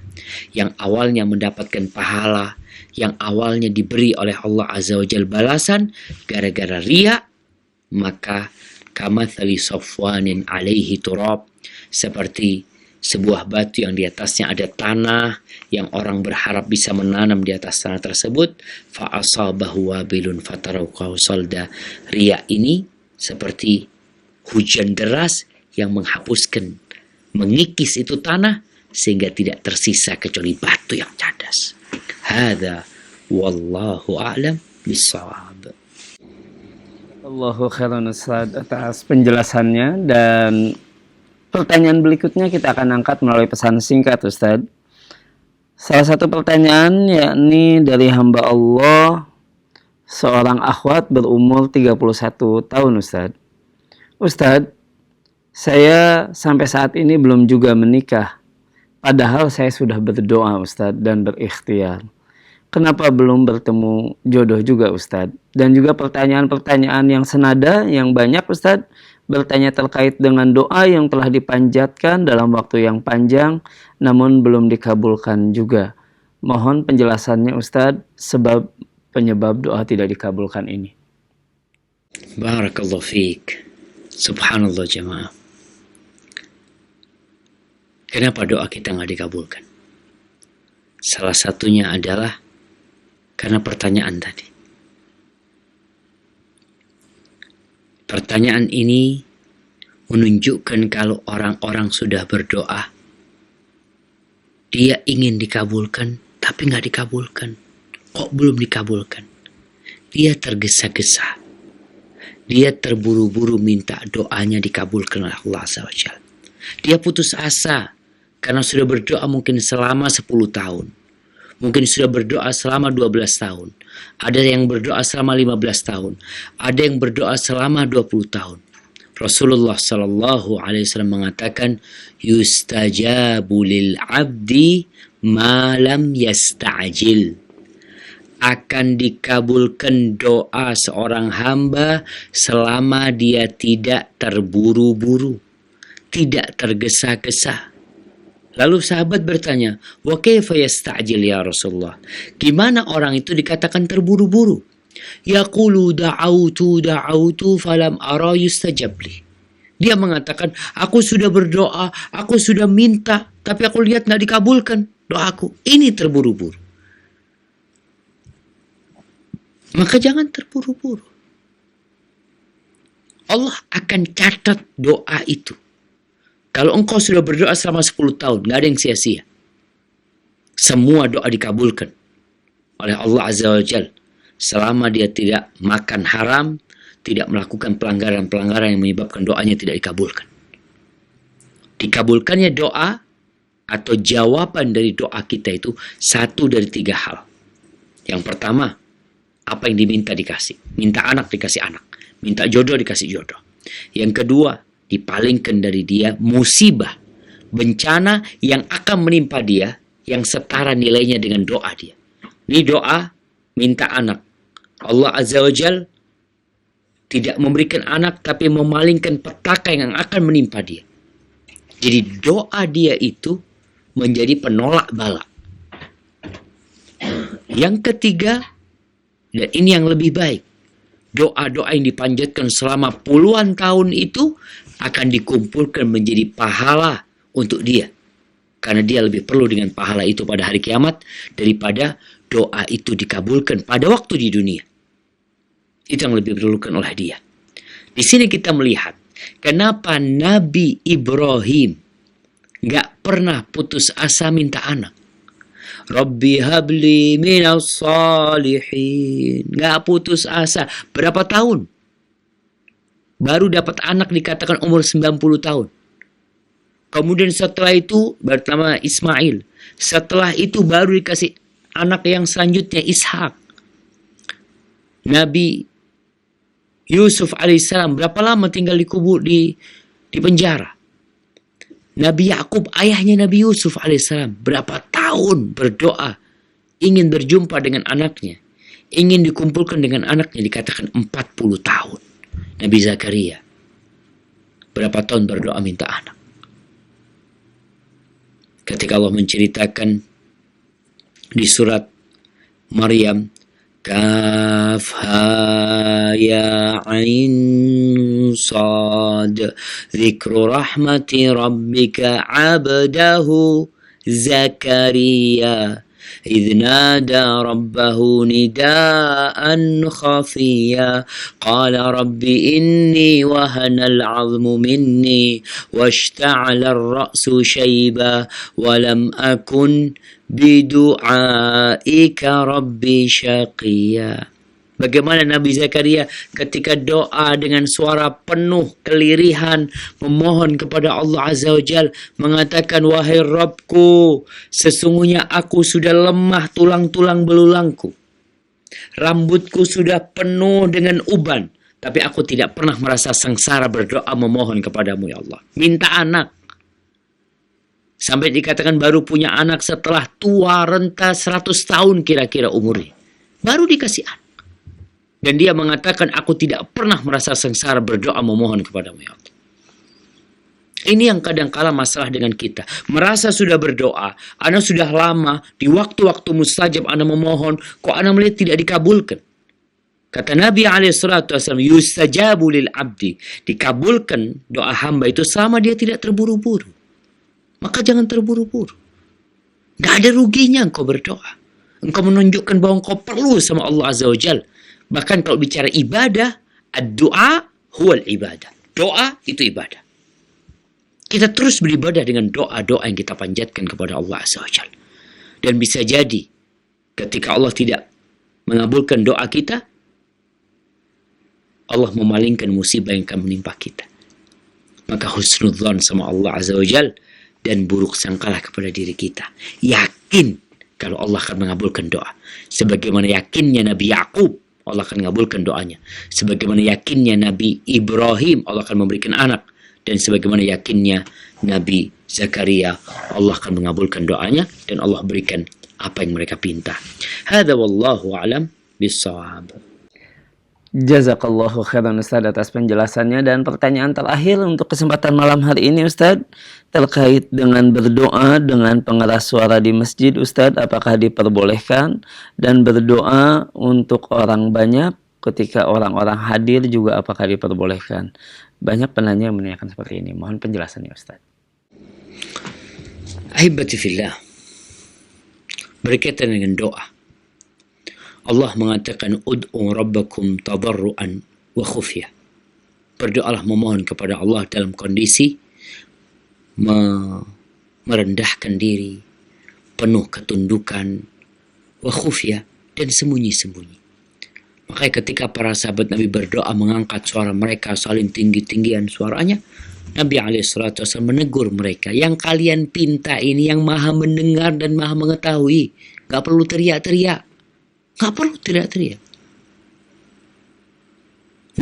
Yang awalnya mendapatkan pahala, yang awalnya diberi oleh Allah Azza wa Jalla balasan, gara-gara riya, maka kamathali safwanin alaihi turab, seperti sebuah batu yang di atasnya ada tanah, yang orang berharap bisa menanam di atas tanah tersebut, fa asabahu wabilun fatarauqahu salda. Riya ini seperti hujan deras yang menghapuskan, mengikis itu tanah sehingga tidak tersisa kecuali batu yang cadas. Hadza wallahu a'lam bissawab. Allahu khairan Ustaz atas penjelasannya, dan pertanyaan berikutnya kita akan angkat melalui pesan singkat Ustaz. Salah satu pertanyaan yakni dari hamba Allah, seorang akhwat berumur 31 tahun Ustaz. Ustaz, saya sampai saat ini belum juga menikah. Padahal saya sudah berdoa Ustadz dan berikhtiar. Kenapa belum bertemu jodoh juga Ustadz? Dan juga pertanyaan-pertanyaan yang senada, yang banyak Ustadz, bertanya terkait dengan doa yang telah dipanjatkan dalam waktu yang panjang, namun belum dikabulkan juga. Mohon penjelasannya Ustadz, sebab penyebab doa tidak dikabulkan ini. Barakallahu fiik. Subhanallah jemaah. Kenapa doa kita nggak dikabulkan? Salah satunya adalah karena pertanyaan tadi. Pertanyaan ini menunjukkan kalau orang-orang sudah berdoa, dia ingin dikabulkan, tapi nggak dikabulkan. Kok belum dikabulkan? Dia tergesa-gesa. Dia terburu-buru minta doanya dikabulkan oleh Allah Azza wa Jalla. Dia putus asa karena sudah berdoa mungkin selama 10 tahun. Mungkin sudah berdoa selama 12 tahun. Ada yang berdoa selama 15 tahun. Ada yang berdoa selama 20 tahun. Rasulullah sallallahu alaihi wasallam mengatakan, yustajabu lil abdi ma lam yasta'jil. Akan dikabulkan doa seorang hamba selama dia tidak terburu-buru, tidak tergesa-gesa. Lalu sahabat bertanya, wa kaifa yasta'jil ya Rasulullah? Gimana orang itu dikatakan terburu-buru? Yaqulu da'autu falam ara yustajab li. Dia mengatakan, aku sudah berdoa, aku sudah minta, tapi aku lihat nggak dikabulkan doaku. Ini terburu-buru. Maka jangan terburu-buru. Allah akan catat doa itu. Kalau engkau sudah berdoa selama 10 tahun, nggak ada yang sia-sia. Semua doa dikabulkan oleh Allah Azza wa Jalla. Selama dia tidak makan haram, tidak melakukan pelanggaran-pelanggaran yang menyebabkan doanya tidak dikabulkan. Dikabulkannya doa atau jawaban dari doa kita itu satu dari 3 hal. Yang pertama, apa yang diminta dikasih. Minta anak dikasih anak. Minta jodoh dikasih jodoh. Yang kedua, dipalingkan dari dia musibah, bencana yang akan menimpa dia yang setara nilainya dengan doa dia. Ini doa minta anak. Allah Azza wa Jal tidak memberikan anak tapi memalingkan petaka yang akan menimpa dia. Jadi doa dia itu menjadi penolak bala. Yang ketiga, dan ini yang lebih baik, doa-doa yang dipanjatkan selama puluhan tahun itu akan dikumpulkan menjadi pahala untuk dia. Karena dia lebih perlu dengan pahala itu pada hari kiamat daripada doa itu dikabulkan pada waktu di dunia. Itu yang lebih diperlukan oleh dia. Di sini kita melihat kenapa Nabi Ibrahim gak pernah putus asa minta anak. Rabbi habli minas salihin. Gak putus asa. Berapa tahun? Baru dapat anak dikatakan umur 90 tahun. Kemudian setelah itu bernama Ismail. Setelah itu baru dikasih anak yang selanjutnya Ishak. Nabi Yusuf alaihissalam berapa lama tinggal di penjara. Nabi Yakub ayahnya Nabi Yusuf alaihissalam berapa tahun berdoa ingin berjumpa dengan anaknya, ingin dikumpulkan dengan anaknya, dikatakan 40 tahun. Nabi Zakaria berapa tahun berdoa minta anak. Ketika Allah menceritakan di surat Maryam, Kaf ha ya ain sad dzikru rahmati rabbika abdahu Zakaria إذ نادى ربه نداء خفيا قال رب إني وهن العظم مني واشتعل الرأس شيبا ولم أكن بدعائك ربي شقيا. Bagaimana Nabi Zakaria ketika doa dengan suara penuh kelirihan memohon kepada Allah Azza wa Jal, mengatakan, wahai Rabbku, sesungguhnya aku sudah lemah tulang-tulang belulangku. Rambutku sudah penuh dengan uban, tapi aku tidak pernah merasa sengsara berdoa memohon kepadamu ya Allah. Minta anak. Sampai dikatakan baru punya anak setelah tua renta 100 tahun kira-kira umurnya. Baru dikasih anak. Dan dia mengatakan, aku tidak pernah merasa sengsara berdoa memohon kepadamu ya Allah. Ini yang kadang-kala masalah dengan kita. Merasa sudah berdoa, Anda sudah lama, di waktu-waktu mustajab Anda memohon, kok Anda melihat tidak dikabulkan. Kata Nabi SAW, yustajabu lil abdi. Dikabulkan doa hamba itu selama dia tidak terburu-buru. Maka jangan terburu-buru. Nggak ada ruginya engkau berdoa. Engkau menunjukkan bahwa engkau perlu sama Allah Azza wa Jal. Bahkan kalau bicara ibadah, ad-du'a huwal ibadah. Doa itu ibadah. Kita terus beribadah dengan doa-doa yang kita panjatkan kepada Allah Azza wa Jal. Dan bisa jadi ketika Allah tidak mengabulkan doa kita, Allah memalingkan musibah yang akan menimpa kita. Maka husnudzon sama Allah Azza wa Jal dan buruk sangkalah kepada diri kita. Yakin kalau Allah akan mengabulkan doa. Sebagaimana yakinnya Nabi Yakub, Allah akan mengabulkan doanya. Sebagaimana yakinnya Nabi Ibrahim, Allah akan memberikan anak. Dan sebagaimana yakinnya Nabi Zakaria, Allah akan mengabulkan doanya dan Allah berikan apa yang mereka pinta. Hadza wallahu a'lam bissawab. Jazakallahu khairan Ustaz atas penjelasannya. Dan pertanyaan terakhir untuk kesempatan malam hari ini Ustaz, terkait dengan berdoa dengan pengeras suara di masjid Ustaz, apakah diperbolehkan? Dan berdoa untuk orang banyak ketika orang-orang hadir juga apakah diperbolehkan? Banyak penanya yang menanyakan seperti ini. Mohon penjelasannya Ustaz. Ahibati fillah, berkaitan dengan doa, Allah mengatakan ud'u rabbakum tadarruan wa khufya. Berdoalah memohon kepada Allah dalam kondisi merendahkan diri, penuh ketundukan, wa khufya, dan sembunyi-sembunyi. Makanya ketika para sahabat Nabi berdoa mengangkat suara mereka saling tinggi-tinggian suaranya, Nabi SAW menegur mereka, yang kalian pinta ini yang maha mendengar dan maha mengetahui. Gak perlu teriak-teriak. Gak perlu teriak-teriak.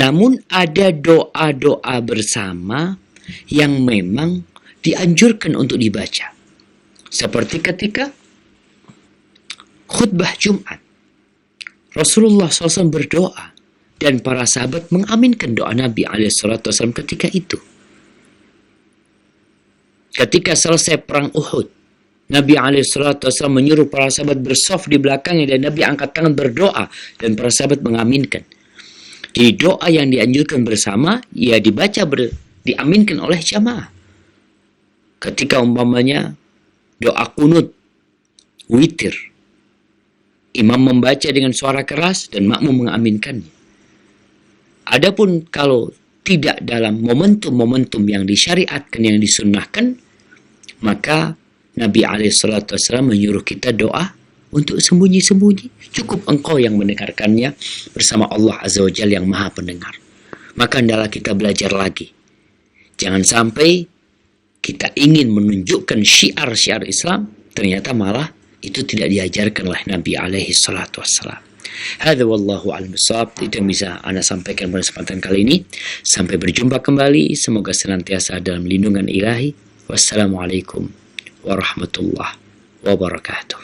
Namun ada doa-doa bersama yang memang dianjurkan untuk dibaca. Seperti ketika khutbah Jumat. Rasulullah SAW berdoa dan para sahabat mengaminkan doa Nabi SAW ketika itu. Ketika selesai perang Uhud, Nabi SAW menyuruh para sahabat bersaf di belakangnya dan Nabi angkat tangan berdoa dan para sahabat mengaminkan. Di doa yang dianjurkan bersama, ya diaminkan oleh jamaah. Ketika umpamanya doa kunut, witir, imam membaca dengan suara keras dan makmum mengaminkannya. Adapun kalau tidak dalam momentum-momentum yang disyariatkan, yang disunnahkan, maka Nabi SAW menyuruh kita doa untuk sembunyi-sembunyi. Cukup engkau yang mendengarkannya bersama Allah Azza wa Jalla yang maha pendengar. Maka hendaklah kita belajar lagi. Jangan sampai kita ingin menunjukkan syiar-syiar Islam, ternyata malah itu tidak diajarkan oleh Nabi SAW. Hadza wallahu a'lam bishawab. Itu yang bisa Anda sampaikan pada kesempatan kali ini. Sampai berjumpa kembali. Semoga senantiasa dalam lindungan ilahi. Wassalamualaikum warahmatullahi wabarakatuh.